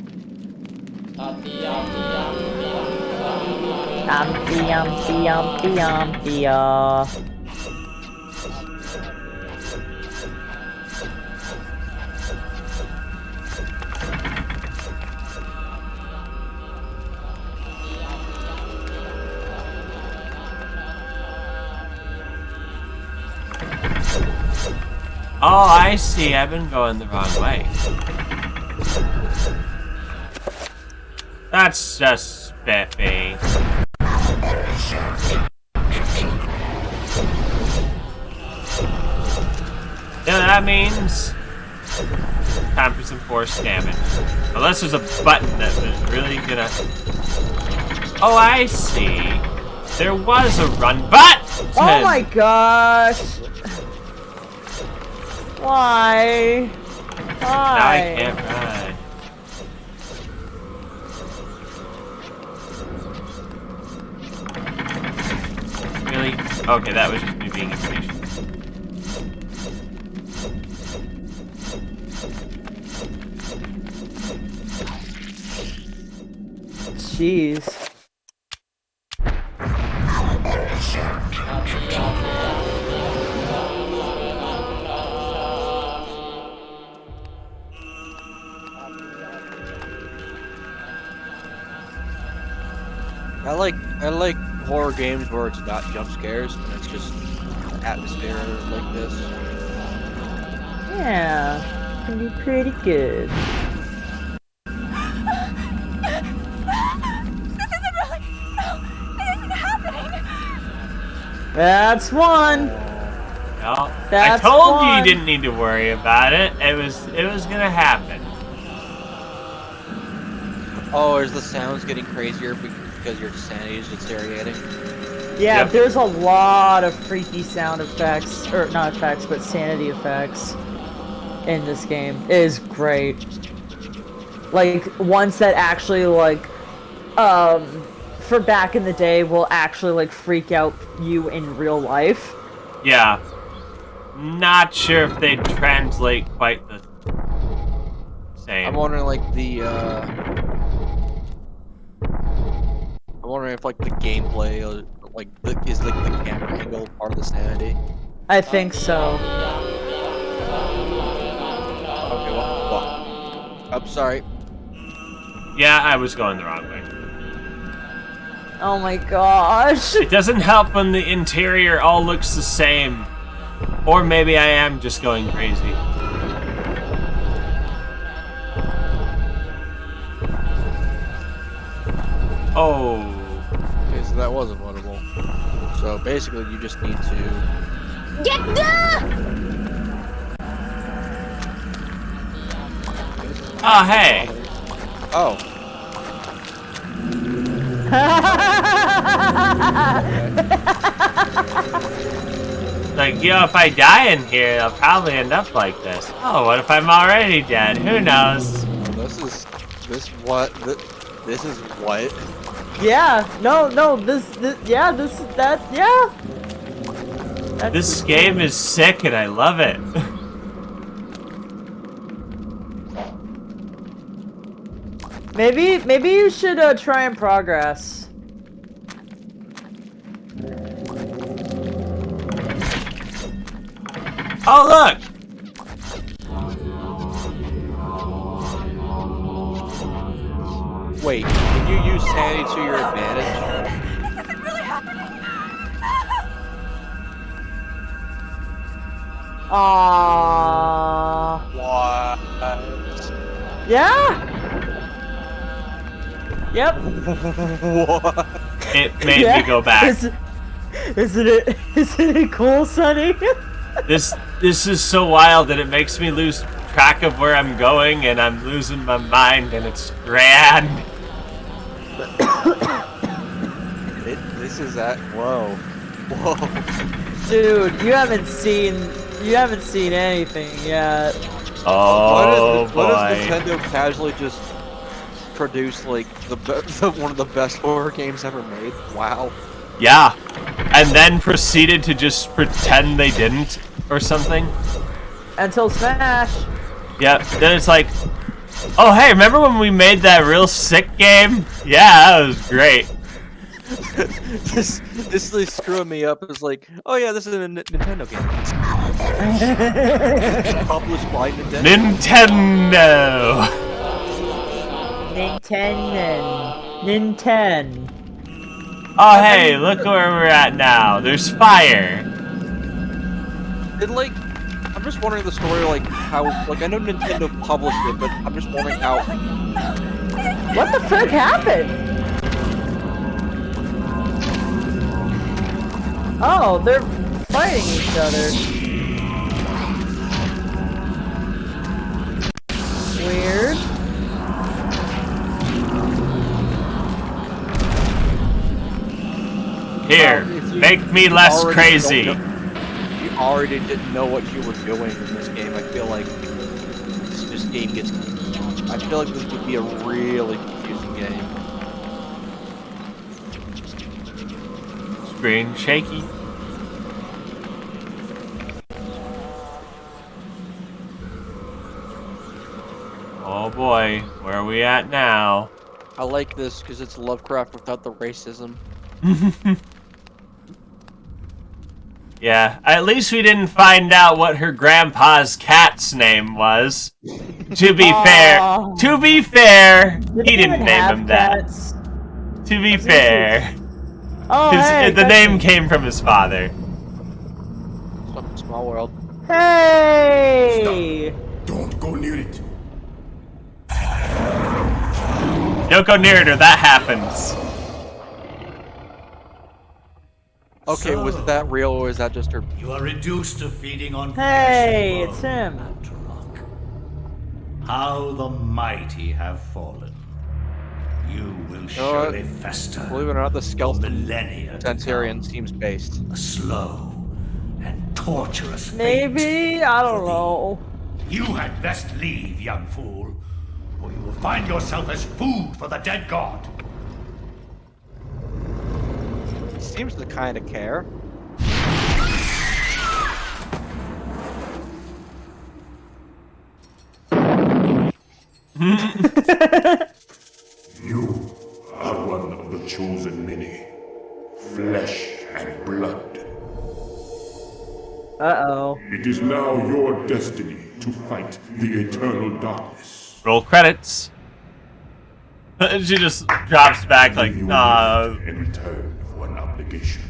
Oh, I see. I've been going the wrong way. That's just spiffy. You know what that means? Time for some forced damage. Unless there's a button that was really gonna... Oh, I see. There was a run button! Oh my gosh! Why? Why? Now I can't ride. Really? Okay, that was just me being impatient. jeez. I like horror games where it's not jump scares and it's just atmosphere like this. Yeah, can be pretty good. That's one. Well, That's I told you one. you didn't need to worry about it. It was gonna happen. Oh, is the sounds getting crazier because your sanity is deteriorating? Yeah, Yep. there's a lot of freaky sound effects, or not effects, but sanity effects in this game. It is great. Like, ones that actually, like, for back in the day will actually, like, freak out you in real life. Yeah. Not sure if they translate quite the same. I'm wondering, like, I'm wondering if, like, the gameplay, like, is, like, the camera angle part of the sanity? I think so. Okay, well, I'm sorry. Yeah, I was going the wrong way. Oh my gosh. It doesn't help when the interior all looks the same. Or maybe I am just going crazy. Oh. Okay, so that was avoidable. So basically, you just need to Get the! Oh, hey. Oh. Like, yo, if I die in here, I'll probably end up like this. Oh, what if I'm already dead? Who knows? This is what? Yeah, no, yeah, yeah. This game is sick and I love it. Maybe you should try and progress. Oh, look! Wait, can you use sanity to your advantage? Is it really happening? Aww. What? Yeah? Yep. What? It made me go back. Isn't it cool, Sonny? This is so wild that it makes me lose track of where I'm going and I'm losing my mind and it's grand. This is that. Whoa. Dude, you haven't seen anything yet. Oh, what boy. if Nintendo casually just produced like one of the best horror games ever made? Wow. Yeah. And then proceeded to just pretend they didn't or something. Until Smash. Yep. Then it's like, oh, hey, remember when we made that real sick game? Yeah, that was great. this is screwing me up. It's like, oh yeah, this is a Nintendo game. Published by Nintendo. Nintendo. Oh, hey, look where we're at now. There's fire. It like, I'm just wondering the story, like how, like I know Nintendo published it, but I'm just wondering how. What the frick happened? Oh, they're fighting each other. Weird. Here, make me less crazy. You already didn't know what you were doing in this game. I feel like this game gets. I feel like this would be a really confusing game. Screen shaky. Oh boy, where are we at now? I like this because it's Lovecraft without the racism. Yeah, at least we didn't find out what her grandpa's cat's name was. To be fair, he didn't name him that. To be fair. The name came from his father. Small world. Hey! Stop. Don't go near it. Don't go near it or that happens. Okay, was that real or is that just her? You are reduced to feeding on Hey, it's him. How the mighty have fallen. You will surely fester. Believe it or not, the skeleton millennia Centurion seems based. A slow and torturous fate. Maybe? I don't know. You had best leave, young fool, or you will find yourself as food for the dead god. Seems to kind of care. You are one of the chosen many. Flesh and blood. Uh-oh. It is now your destiny to fight the eternal darkness. Roll credits. She just drops back like, In return for an obligation.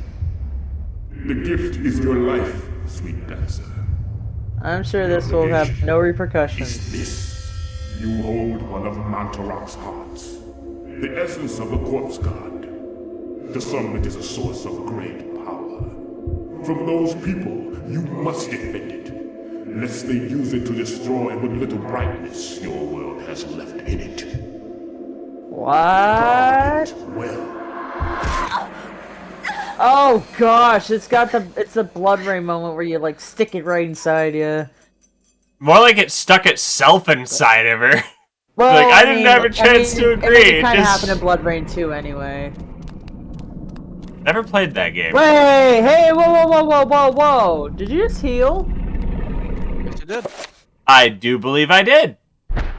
The gift is your life, sweet dancer. I'm sure this will have no repercussions. Is this? You hold one of Mantarok's hearts. The essence of the corpse god. The summit is a source of great power. From those people, you must defend it. Lest they use it to destroy what little brightness your world has left in it. What? Well. Oh gosh, it's the blood rain moment where you like stick it right inside you. More like it stuck itself inside of her. Well, like, I didn't have a chance to agree. It kind of happened in Blood Rain 2 anyway. Never played that game. Wait, hey, whoa. Did you just heal? Yes, you did. I do believe I did.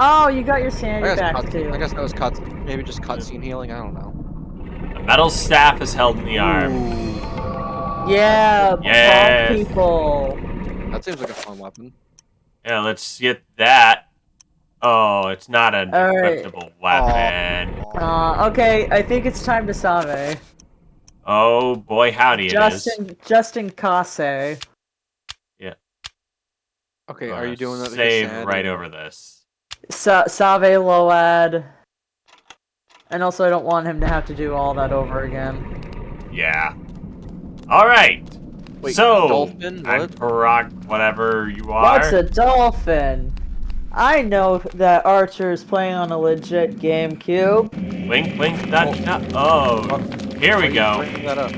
Oh, you got your sanity back too. I guess that was maybe just cutscene healing, I don't know. The metal staff is held in the arm. Yeah, yes. People. That seems like a fun weapon. Yeah, let's get that. Oh, it's not an equipable weapon. Okay, I think it's time to Save. Oh boy, howdy it is. Justin Kase. Yeah. Okay, are you doing that? Save right over this. Save Load. And also, I don't want him to have to do all that over again. Yeah. Alright. Wait, so, dolphin? I'm Parag, whatever you are. What's a dolphin? I know that Archer is playing on a legit Gamecube. Wink, wink, nudge, nudge. Oh, here we go. That up?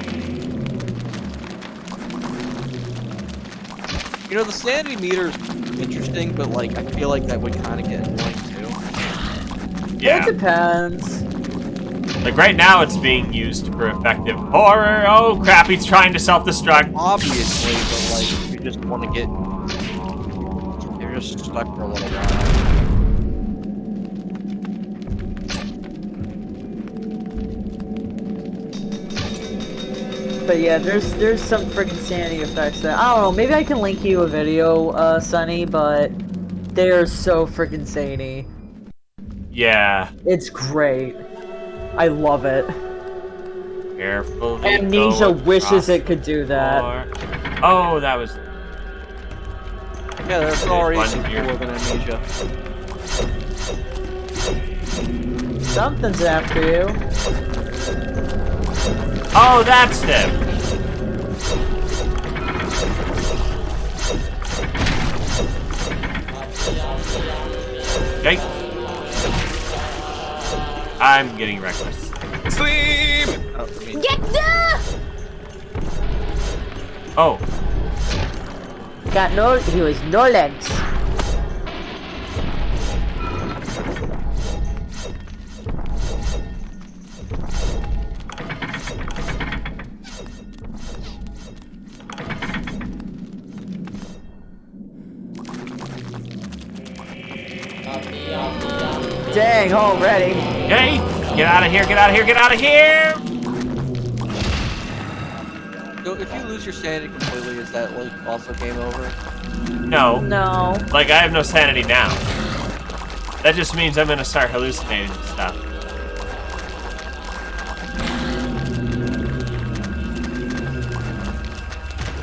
You know, the sanity meter is interesting, but like, I feel like that would kind of get annoying too. Yeah. It depends. Like right now, it's being used for effective horror. Oh crap, he's trying to self-destruct. Obviously, but like, if you just want to get, you're just stuck for a little while. But yeah, there's some freaking sanity effects that I don't know. Maybe I can link you a video, Sonny, but they're so freaking zany. Yeah. It's great. I love it. Carefully. Amnesia wishes it could do that. Oh, that was. Yeah, there's already some cooler than Amnesia. Something's after you. Oh, that's him. Okay. I'm getting reckless. Sleep! Get the! Oh. He was no legs. Dang, already. Okay. Get out of here, get out of here, get out of here! So if you lose your sanity completely, is that like also game over? No. No. Like, I have no sanity now. That just means I'm gonna start hallucinating stuff.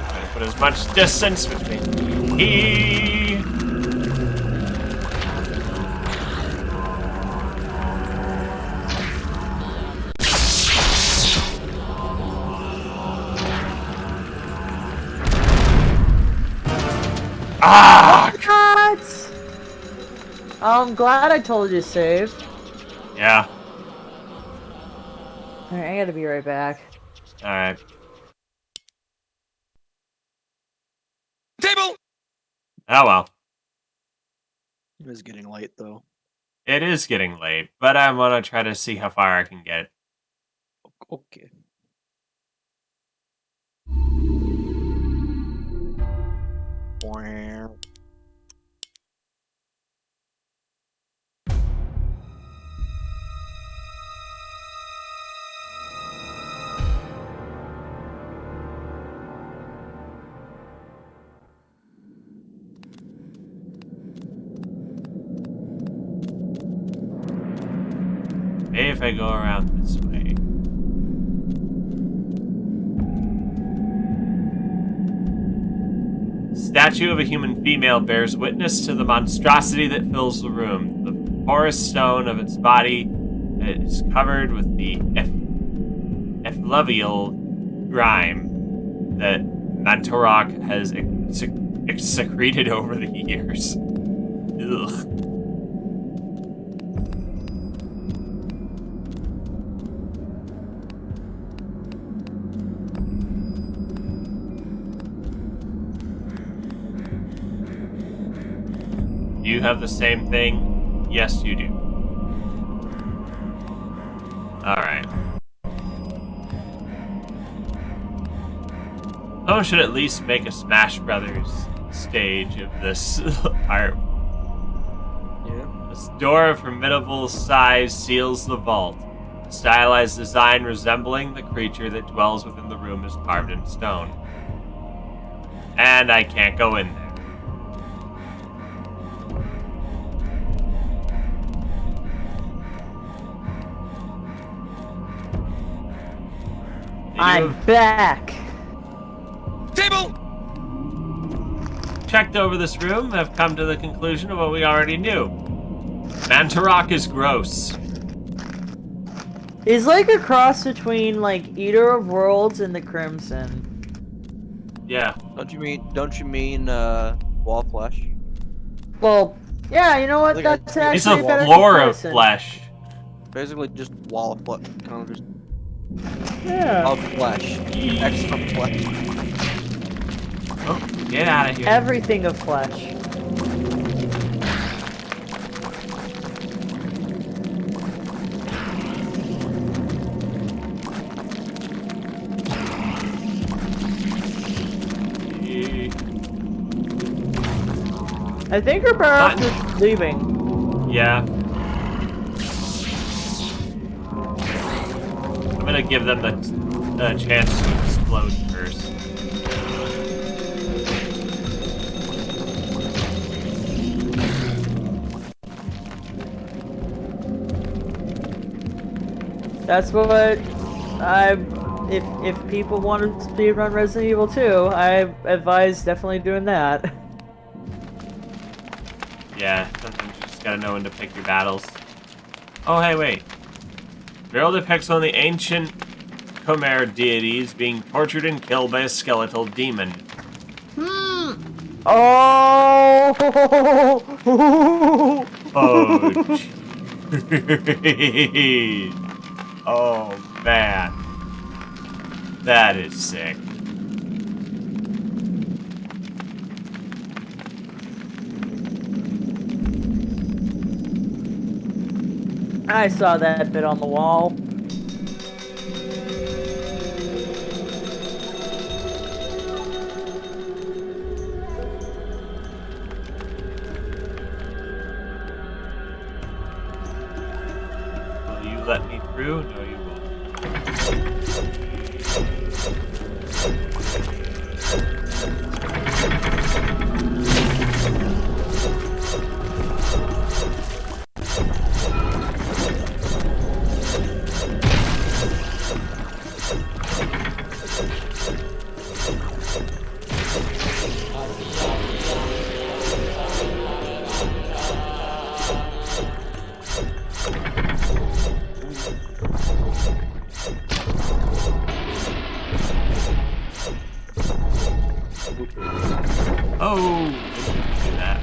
I'm gonna put as much distance between me. Ah! What? I'm glad I told you to save. Yeah. Alright, I gotta be right back. Alright. Table! Oh well. It is getting late though. It is getting late, but I want to try to see how far I can get. Okay. Maybe if I go around this way. Statue of a human female bears witness to the monstrosity that fills the room. The porous stone of its body is covered with the effluvial grime that Mantorok has secreted over the years. Ugh. You have the same thing? Yes, you do. Alright. Someone should at least make a Smash Brothers stage of this art. Yeah. This door of formidable size seals the vault. A stylized design resembling the creature that dwells within the room is carved in stone. And I can't go in there. I'm back. Table! Checked over this room, have come to the conclusion of what we already knew. Mantorok is gross. He's like a cross between like Eater of Worlds and the Crimson. Yeah. Don't you mean wall flesh? Well, yeah, you know what? That's actually It's a better floor of comparison. flesh. Basically just wall of flesh. Kind of just Yeah. of flesh. Extra flesh. Oh, get out of here. Everything of flesh. I think we're better off just leaving. Yeah. I'm gonna give them the chance to explode first. That's what if people want to speedrun Resident Evil 2, I advise definitely doing that. Yeah, sometimes you just gotta know when to pick your battles. Oh, hey, wait. Mural depicts one of the ancient Khmer deities being tortured and killed by a skeletal demon. Oh! Oh, jeez. Oh, man. That is sick. I saw that bit on the wall. Will you let me through? No, you won't. Oh, didn't do that.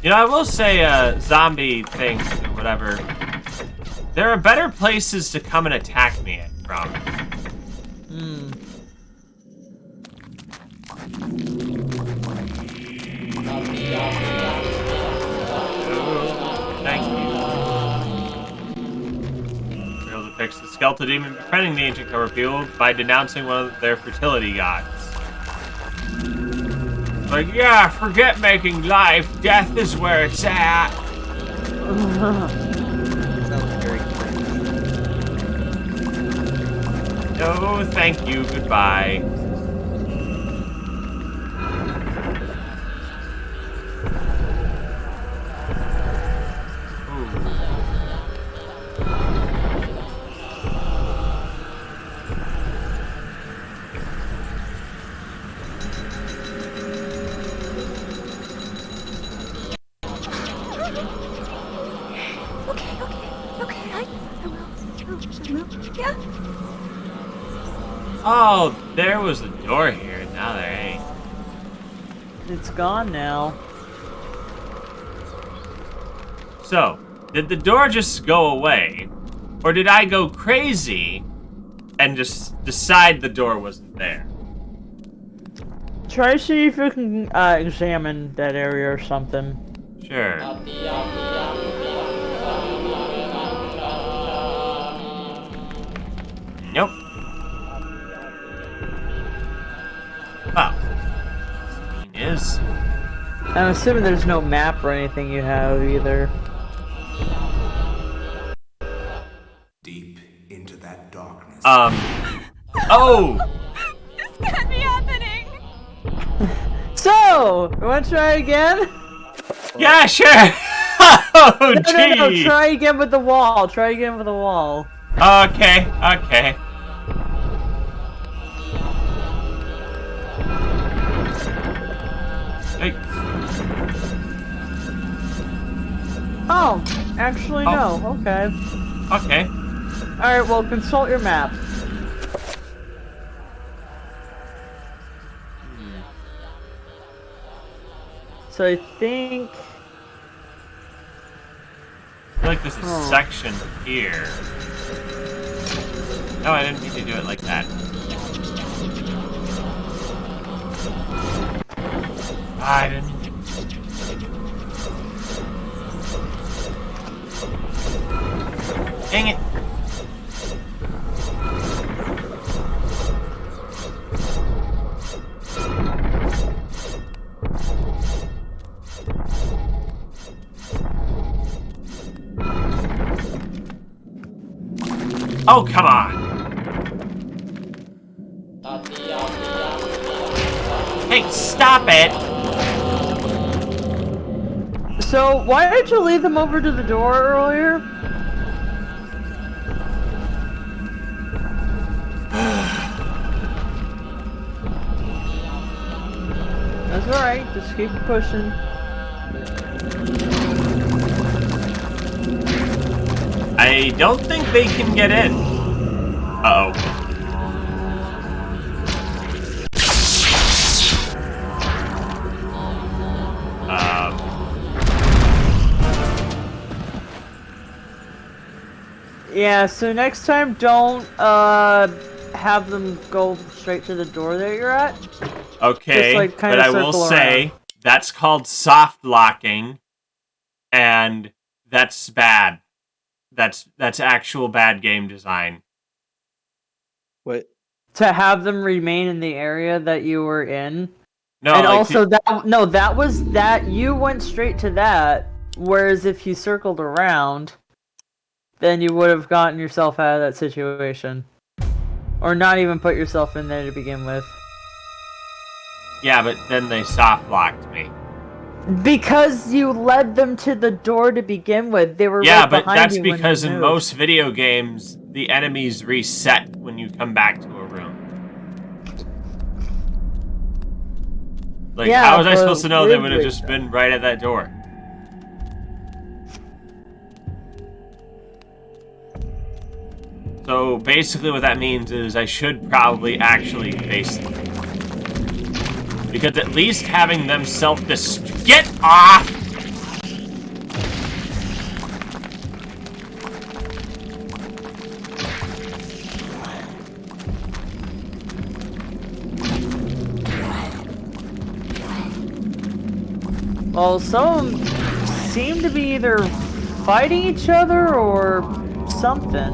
You know, I will say, zombie things or whatever. There are better places to come and attack me from. Oh, thank you. We're able to fix the skeletal demon befriending the ancient cover people by denouncing one of their fertility gods. Like, yeah, forget making life. Death is where it's at. No, thank you. Goodbye. Yeah. Oh, there was a door here. Now there ain't. It's gone now. So, did the door just go away? Or did I go crazy and just decide the door wasn't there? Try to see if you can examine that area or something. Sure. Nope. Oh. Is. I'm assuming there's no map or anything you have either. Deep into that darkness. Oh! This can't be happening! So, you want to try again? Yeah, sure! Oh, gee! No, try again with the wall. Try again with the wall. Okay, okay. Hey. Oh, actually no. Okay. Okay. Alright, well, consult your map. So I think... I feel like there's a section here. No, I didn't mean to do it like that. I didn't mean to. Dang it. Oh, come on! Hey, stop it! So, why did you lead them over to the door earlier? That's alright, just keep pushing. I don't think they can get in. Uh-oh. Yeah, so next time don't have them go straight to the door that you're at. Okay, just, like, but I will say that's called soft locking, and that's bad. That's actual bad game design. What? To have them remain in the area that you were in. No, and like also that was that you went straight to that, whereas if you circled around, then you would have gotten yourself out of that situation. Or not even put yourself in there to begin with. Yeah, but then they soft locked me. Because you led them to the door to begin with. They were right but behind that's you when because you in moved. most video games, the enemies reset when you come back to a room. Like, Yeah, how was I but supposed to know they would have weirdly- just been right at that door? So basically what that means is I should probably actually face them. Because at least having them self-destruct— Get off! Well, some of them seem to be either fighting each other or something.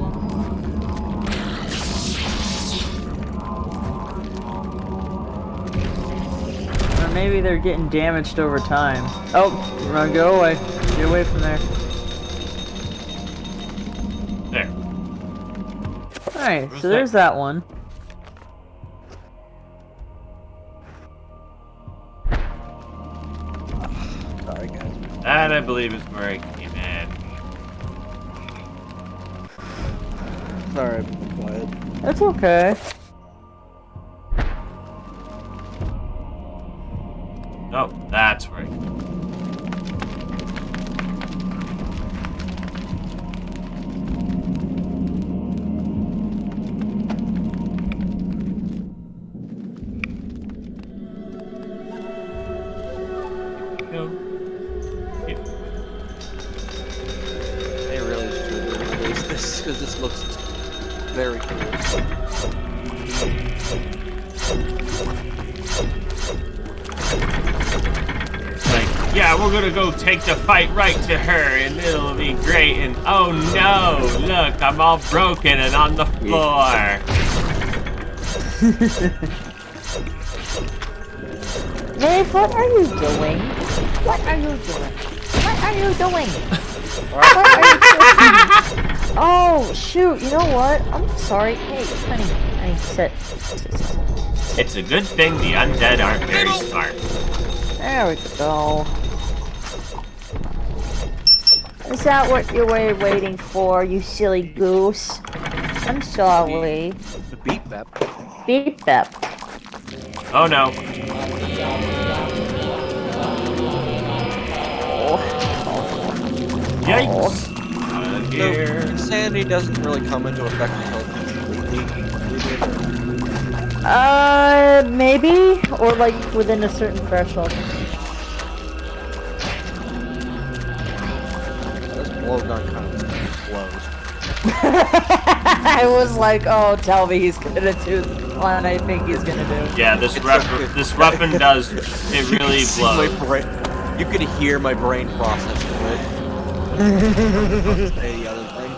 Or maybe they're getting damaged over time. Oh, run, go away. Get away from there. There. Alright, Where's so there's that one. Sorry, guys. That, I believe, is where I came in. Sorry, I'm quiet. That's okay. Oh, that's right. They really should release this because this looks very cool. Like, yeah, we're gonna go take the fight right to her and it'll be great, and oh no, look, I'm all broken and on the floor. Dave, what are you doing? What are you doing? What are you doing? What are you doing? Oh, shoot, you know what? I'm sorry. Hey, honey, sit. It's a good thing the undead aren't very smart. There we go. Is that what you were waiting for, you silly goose? I'm sorry. The beep bap. Beep bap. Oh no. Yikes. So, Sanity doesn't really come into effect until completely. Maybe? Or like within a certain threshold. This blowgun kind of blows. I was like, oh, tell me he's gonna do what I think he's gonna do. Yeah, this weapon does, it really blows. You could hear my brain processing it. Say the other thing.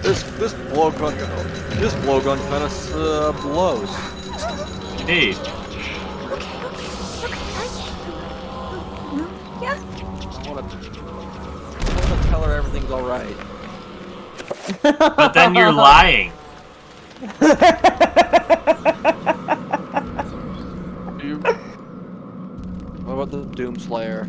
This blowgun kind of blows. Indeed. Yeah. I want to tell her everything's all right. But then you're lying. What about the Doomslayer?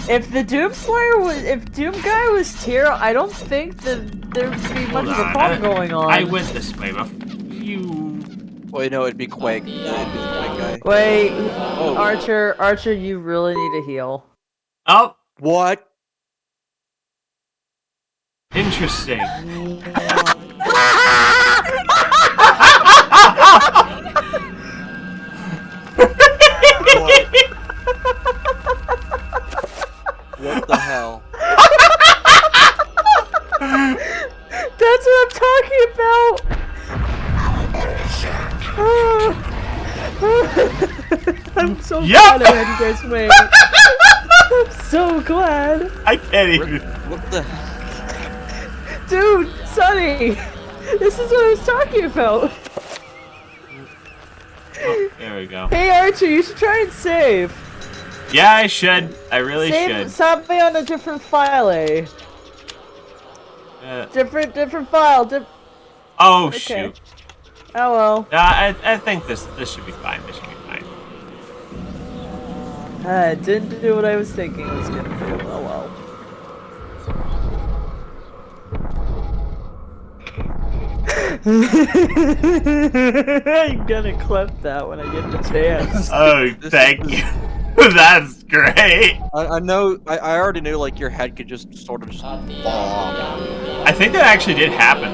If the Doomslayer was, if Doom Guy was tier, I don't think that there'd be much of a problem going on. I went this way, but you. Wait, no, it'd be Quake. It'd be the Quake guy. Wait, Oh. Archer, you really need a heal. Oh, what? Interesting. What the hell? That's what I'm talking about. I'm so glad I had you guys win. I'm so glad. I can't even. What the? Dude, Sonny, this is what I was talking about. Oh, there we go. Hey Archer, you should try and save. Yeah, I should. I really should. Save me on a different file, eh? Different file. Oh, okay. shoot. Oh well. I think this should be fine. This should be fine. Didn't do what I was thinking it was gonna do. Oh well. I'm gonna clip that when I get the chance. Oh, thank you. That's great. I know. I already knew like your head could just sort of just fall off. I think that actually did happen.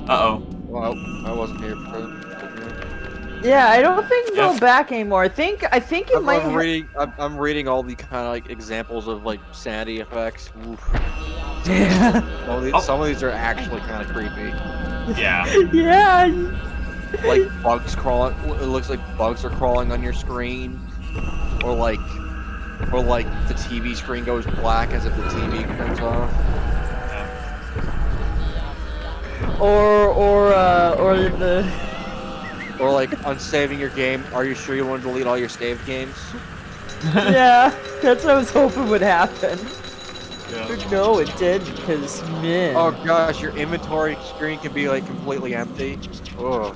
Uh-oh. Well, I wasn't here for Yeah, I don't think you can go back anymore. I think you might. I'm reading all the kind of like examples of like sanity effects. Oof. Yeah. Some of these are actually kind of creepy. Yeah. Yeah. Like bugs crawling. It looks like bugs are crawling on your screen, or like the TV screen goes black as if the TV turns off. Or like on saving your game. Are you sure you want to delete all your saved games? Yeah, that's what I was hoping would happen. Yeah. But no, it didn't, because man. Oh gosh, your inventory screen can be like completely empty. Oh.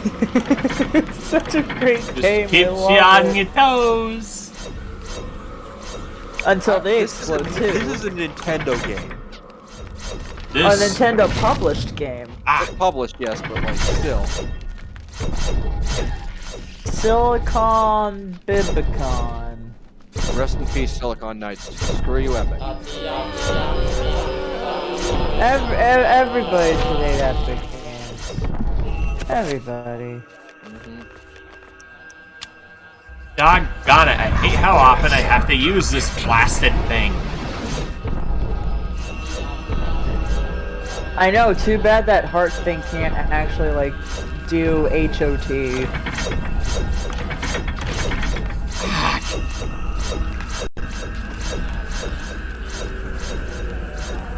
It's such a great game. Keeps you on your toes. Until they explode too. This is a Nintendo game. A Nintendo published game. Published, yes, but like still. Silicon Bibicon. Rest in peace, Silicon Knights. Screw you, Epic. Everybody should hate Epic games. Everybody. Doggone it, I hate how often I have to use this blasted thing. I know, too bad that heart thing can't actually, like, do HOT.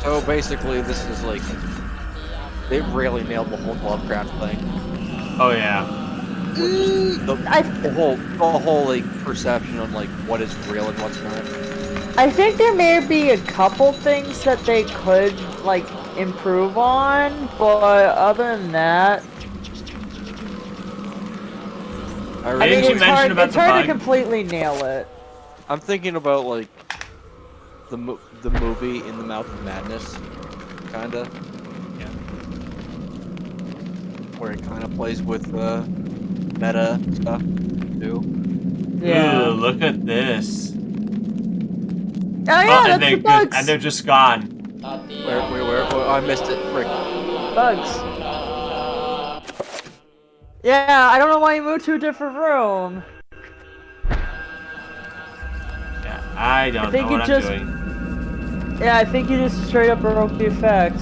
So basically, this is like... They really nailed the whole Lovecraft thing. Oh yeah. The whole like perception of like what is real and what's not. I think there may be a couple things that they could like improve on, but other than that, I mean, it's hard to completely nail it. I'm thinking about like the movie In the Mouth of Madness, kinda. Yeah. Where it kind of plays with meta stuff too. Yeah. Ooh, look at this. Oh yeah, that's the bugs. And they're just gone. Where? Oh, I missed it. Frick. Bugs. Yeah, I don't know why you moved to a different room. Yeah, I don't know what I'm doing. Yeah, I think you just straight up broke the effect.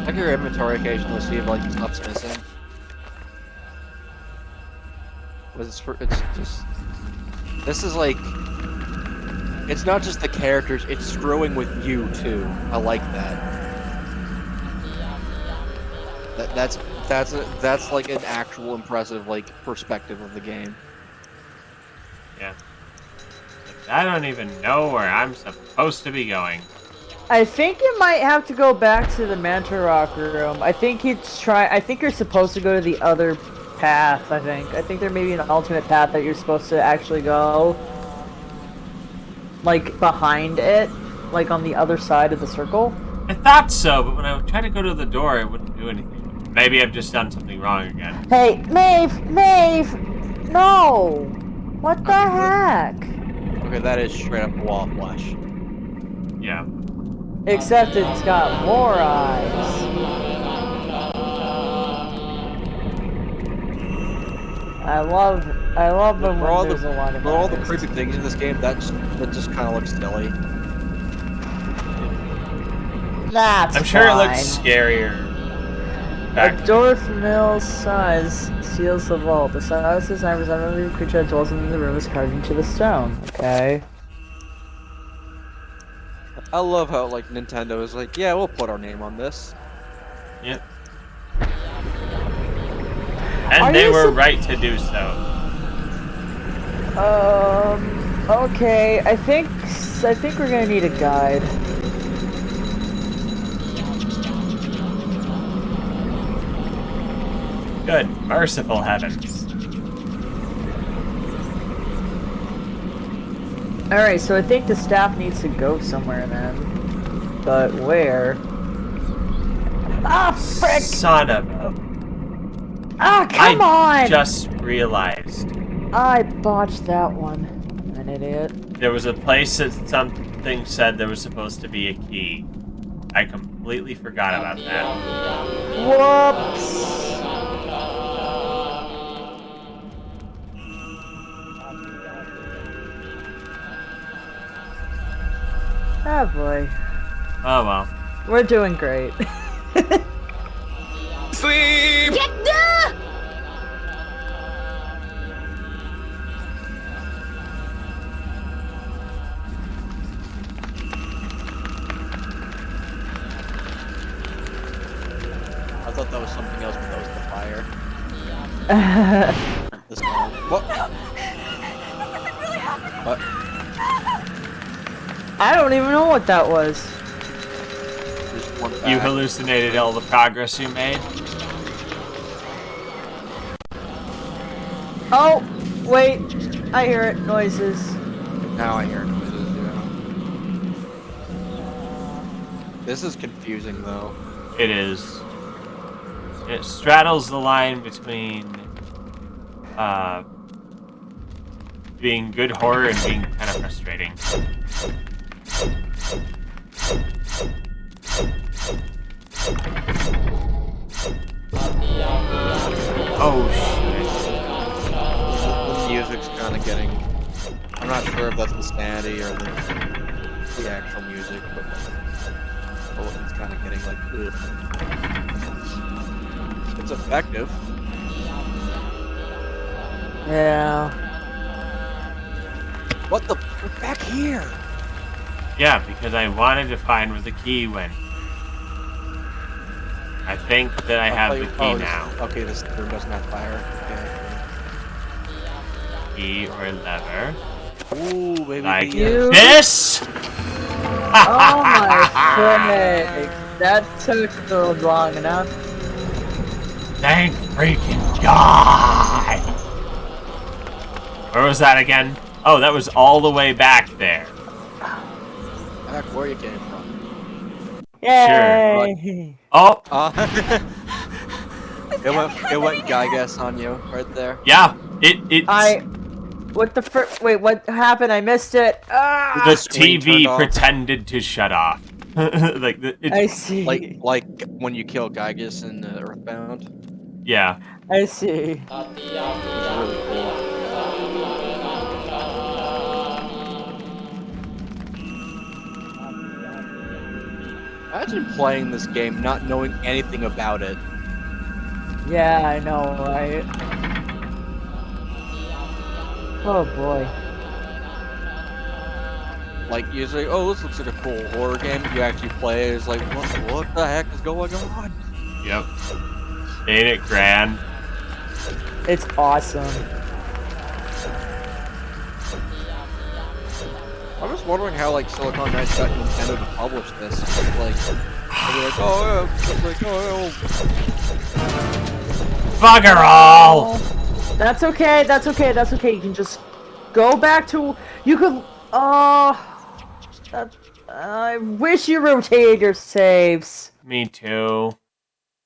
Check your inventory occasionally, see if like stuff's missing. It's just. This is like. It's not just the characters; it's screwing with you too. I like that. That's like an actual impressive like perspective of the game. Yeah. I don't even know where I'm supposed to be going. I think you might have to go back to the Mantarok room. I think you're supposed to go to the other path, I think there may be an alternate path that you're supposed to actually go. Like, behind it. Like, on the other side of the circle. I thought so, but when I tried to go to the door, it wouldn't do anything. Maybe I've just done something wrong again. Hey, Maeve! No! What the heck? Okay, that is straight up wall flesh. Yeah. Except it's got more eyes. I love them when there's a lot of for all the creepy things in this game, that just kind of looks silly. That's I'm sure it looks scarier. A door mill size seals the vault. The size is not representative of the creature that dwells in the room is carved into the stone. Okay. I love how like Nintendo is like, yeah, we'll put our name on this. Yep. And they were right to do so. Okay. I think we're gonna need a guide. Good, merciful heavens. Alright, so I think the staff needs to go somewhere then. But where? Ah, frick! Son of... Ah, come on! I just realized. I botched that one. I'm an idiot. There was a place that something said there was supposed to be a key. I completely forgot about that. Whoops! Oh boy. Oh well. We're doing great. Sleep! Get the! I thought that was something else, but that was the fire. This one. What? What? I don't even know what that was. You hallucinated all the progress you made? Oh, wait. I hear it. Noises. Now I hear noises, yeah. This is confusing, though. It is. It straddles the line between being good horror and being kind of frustrating. Oh shit. The music's kind of getting... I'm not sure if that's the Sanity or the actual music, but it's kind of getting like... Ugh. It's effective. Yeah. What the... We're back here! Yeah, because I wanted to find where the key went. I think that I have the key now. Okay, this room doesn't have fire. Okay. Key or lever. Ooh, baby. Like this! Oh my frick. That took long enough. Thank freaking God! Where was that again? Oh, that was all the way back there. Back where you came from. Yay! Sure. Oh! It went Gygas on you right there. Yeah, what the wait, what happened? I missed it. Ah! The TV pretended to shut off. I see. Like when you kill Gygas in Earthbound. Yeah. I see. It's really cool. Imagine playing this game not knowing anything about it. Yeah, I know, right? Oh boy. Like, usually, oh, this looks like a cool horror game. You actually play it, it's like, what the heck is going on? Yep. Ain't it grand? It's awesome. I'm just wondering how, like, Silicon Knights got Nintendo to publish this. Like, they'll be like, oh, yeah. It's like, oh, Bugger all! That's okay, that's okay, that's okay. You can just go back to... You could... I wish you rotated your saves. Me too.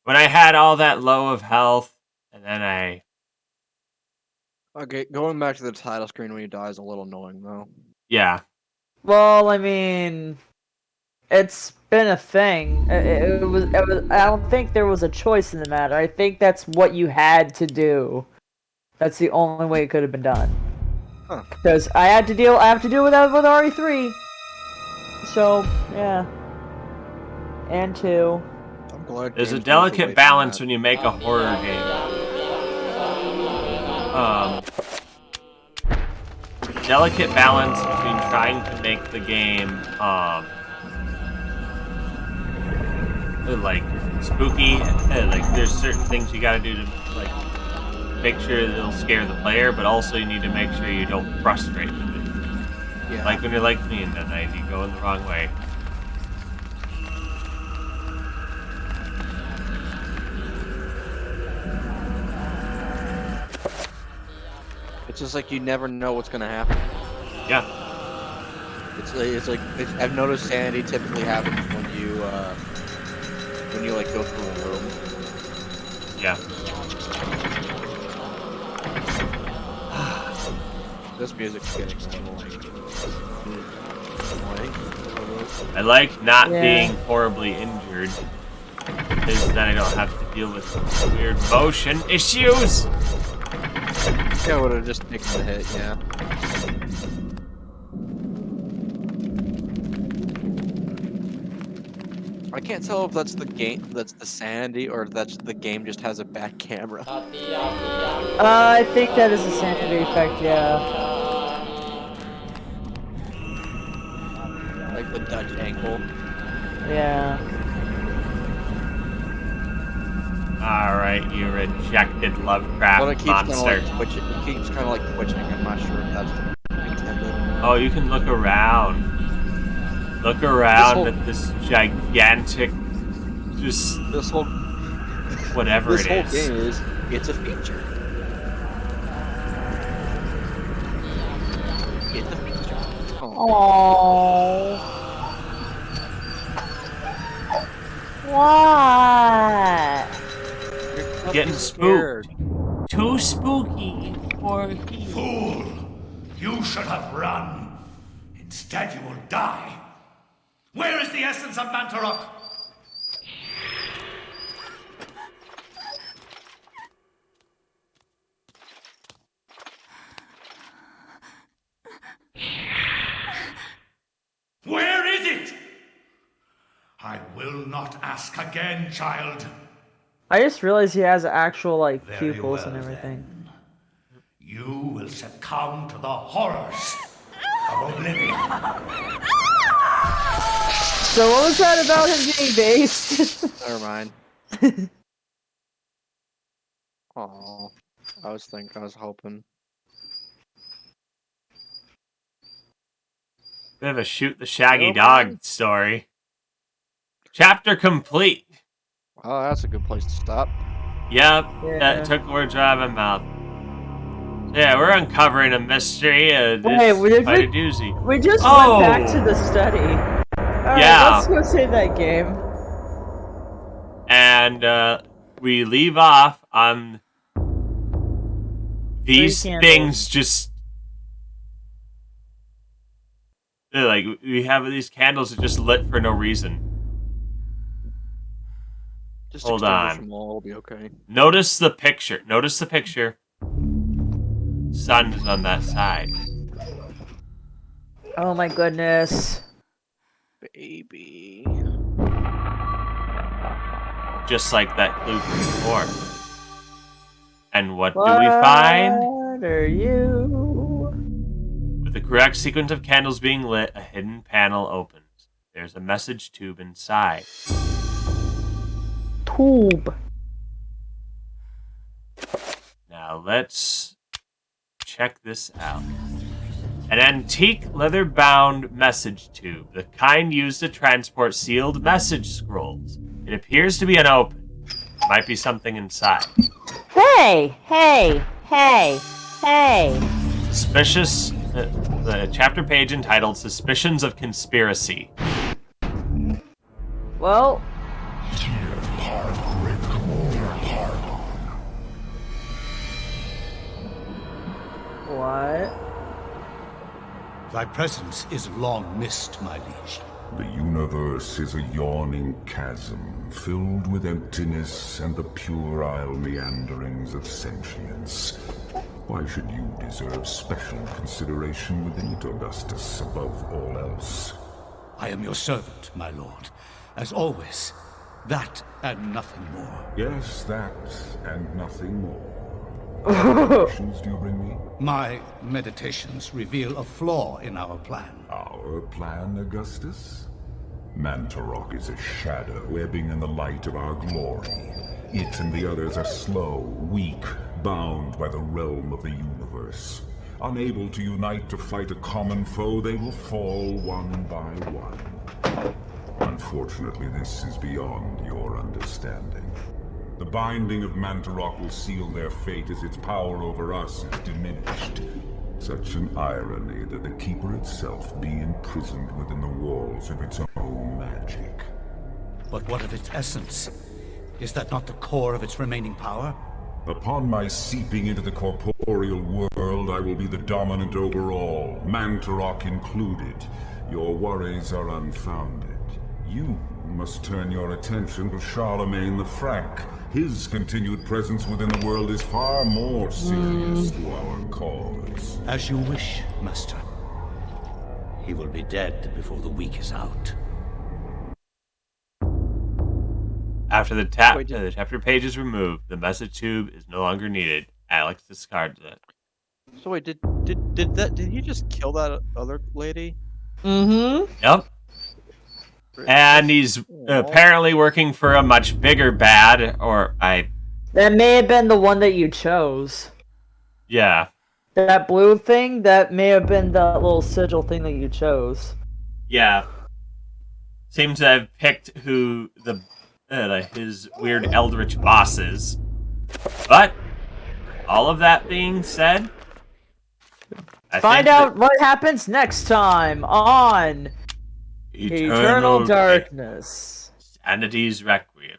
When I had all that low of health, and then I... Okay, going back to the title screen when you die is a little annoying, though. Yeah. Well, I mean... It's been a thing. It was. I don't think there was a choice in the matter. I think that's what you had to do. That's the only way it could have been done. Huh. Because I have to deal with that with RE3. So yeah. And 2. I'm glad. There's a delicate balance when you make a horror game. Delicate balance between trying to make the game like spooky, like there's certain things you gotta do to like make sure it'll scare the player, but also you need to make sure you don't frustrate them. Yeah. Like when you're like me in the night, you go in the wrong way. It's just like you never know what's gonna happen. Yeah. I've noticed sanity typically happens when you like go through a room. Yeah. This music's getting annoying. I like not being horribly injured, because then I don't have to deal with weird motion issues. Yeah, I would have just taken the hit, yeah. I can't tell if that's the game, that's the sanity, or if that's the game just has a bad camera. I think that is a sanity effect, yeah. Like the Dutch angle. Yeah. Alright, you rejected Lovecraft But it keeps monster. It keeps kind of like twitching. I'm not sure if that's intended. Oh, you can look around. Look around at this gigantic, just this whole whatever this it whole is. game is it's a feature. It's a feature. Oh. What? Getting spooked. Too spooky for you. Fool! You should have run. Instead, you will die. Where is the essence of Mantarok? Where is it? I will not ask again, child. I just realized he has actual, like, Very pupils well, and everything. then. You will succumb to the horrors of oblivion. So what was that about him being based? Never mind. Oh, I was hoping. Bit of a shoot the shaggy dog story. Chapter complete. Oh, that's a good place to stop. Yep, Yeah. that took words out of my mouth. So yeah, we're uncovering a mystery. Wait, It's quite a doozy. We just went back to the study. Alright, Yeah. let's go save that game. And we leave off on these things just... Like, we have these candles that just lit for no reason. Just hold extinguish on. them all, it'll be okay. Notice the picture. Notice the picture. Sun is on that side. Oh my goodness. Baby. Just like that clue from before. And what do we find? What are you? With the correct sequence of candles being lit, a hidden panel opens. There's a message tube inside. Tube. Now let's check this out. An antique leather-bound message tube, the kind used to transport sealed message scrolls. It appears to be unopened. Might be something inside. Hey! Hey! Hey! Hey! Suspicious. The chapter page entitled "Suspicions of Conspiracy." Well. What? Thy presence is long missed, my liege. The universe is a yawning chasm, filled with emptiness and the puerile meanderings of sentience. Why should you deserve special consideration within it, Augustus, above all else? I am your servant, my lord. As always, that and nothing more. Yes, that and nothing more. What meditations do you bring me? My meditations reveal a flaw in our plan. Our plan, Augustus? Mantarok is a shadow ebbing in the light of our glory. It and the others are slow, weak, bound by the realm of the universe. Unable to unite to fight a common foe, they will fall one by one. Unfortunately, this is beyond your understanding. The binding of Mantarok will seal their fate as its power over us is diminished. Such an irony that the Keeper itself be imprisoned within the walls of its own magic. But what of its essence? Is that not the core of its remaining power? Upon my seeping into the corporeal world, I will be the dominant over all, Mantarok included. Your worries are unfounded. You must turn your attention to Charlemagne the Frank. His continued presence within the world is far more serious to our cause. As you wish, Master. He will be dead before the week is out. After the chapter page is removed, the message tube is no longer needed. Alex discards it. So wait, did he just kill that other lady? Mm-hmm. Yep. And he's apparently working for a much bigger bad, That may have been the one that you chose. Yeah. That blue thing, that may have been the little sigil thing that you chose. Yeah. Seems to have picked who his weird eldritch boss is. But, all of that being said, Find out what happens next time on Eternal Darkness. Sanity's Requiem.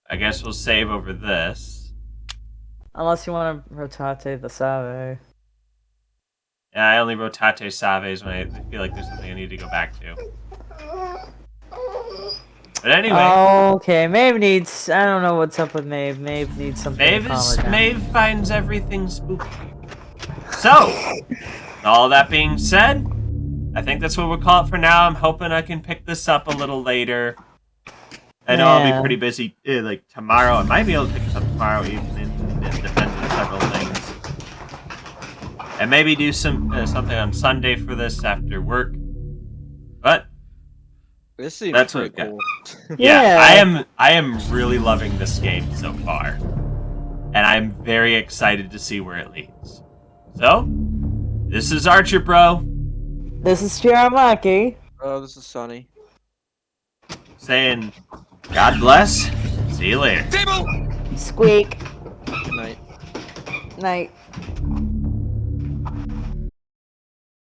I guess we'll save over this. Unless you want to rotate the Save. Yeah, I only rotate Saves when I feel like there's something I need to go back to. But anyway. Okay, Maeve needs... I don't know what's up with Maeve. Maeve needs something to calm her down. Maeve finds everything spooky. So, all that being said, I think that's what we'll call it for now. I'm hoping I can pick this up a little later. I know I'll be pretty busy, like tomorrow. I might be able to pick it up tomorrow evening. It depends on several things. And maybe do something on Sunday for this after work. But this seems that's pretty what cool. Yeah, I am really loving this game so far. And I'm very excited to see where it leads. So, this is Archer Bro. This is Shiramaki. Oh, this is Sunny. Saying, God bless. See you later. Squeak. Good night. Night.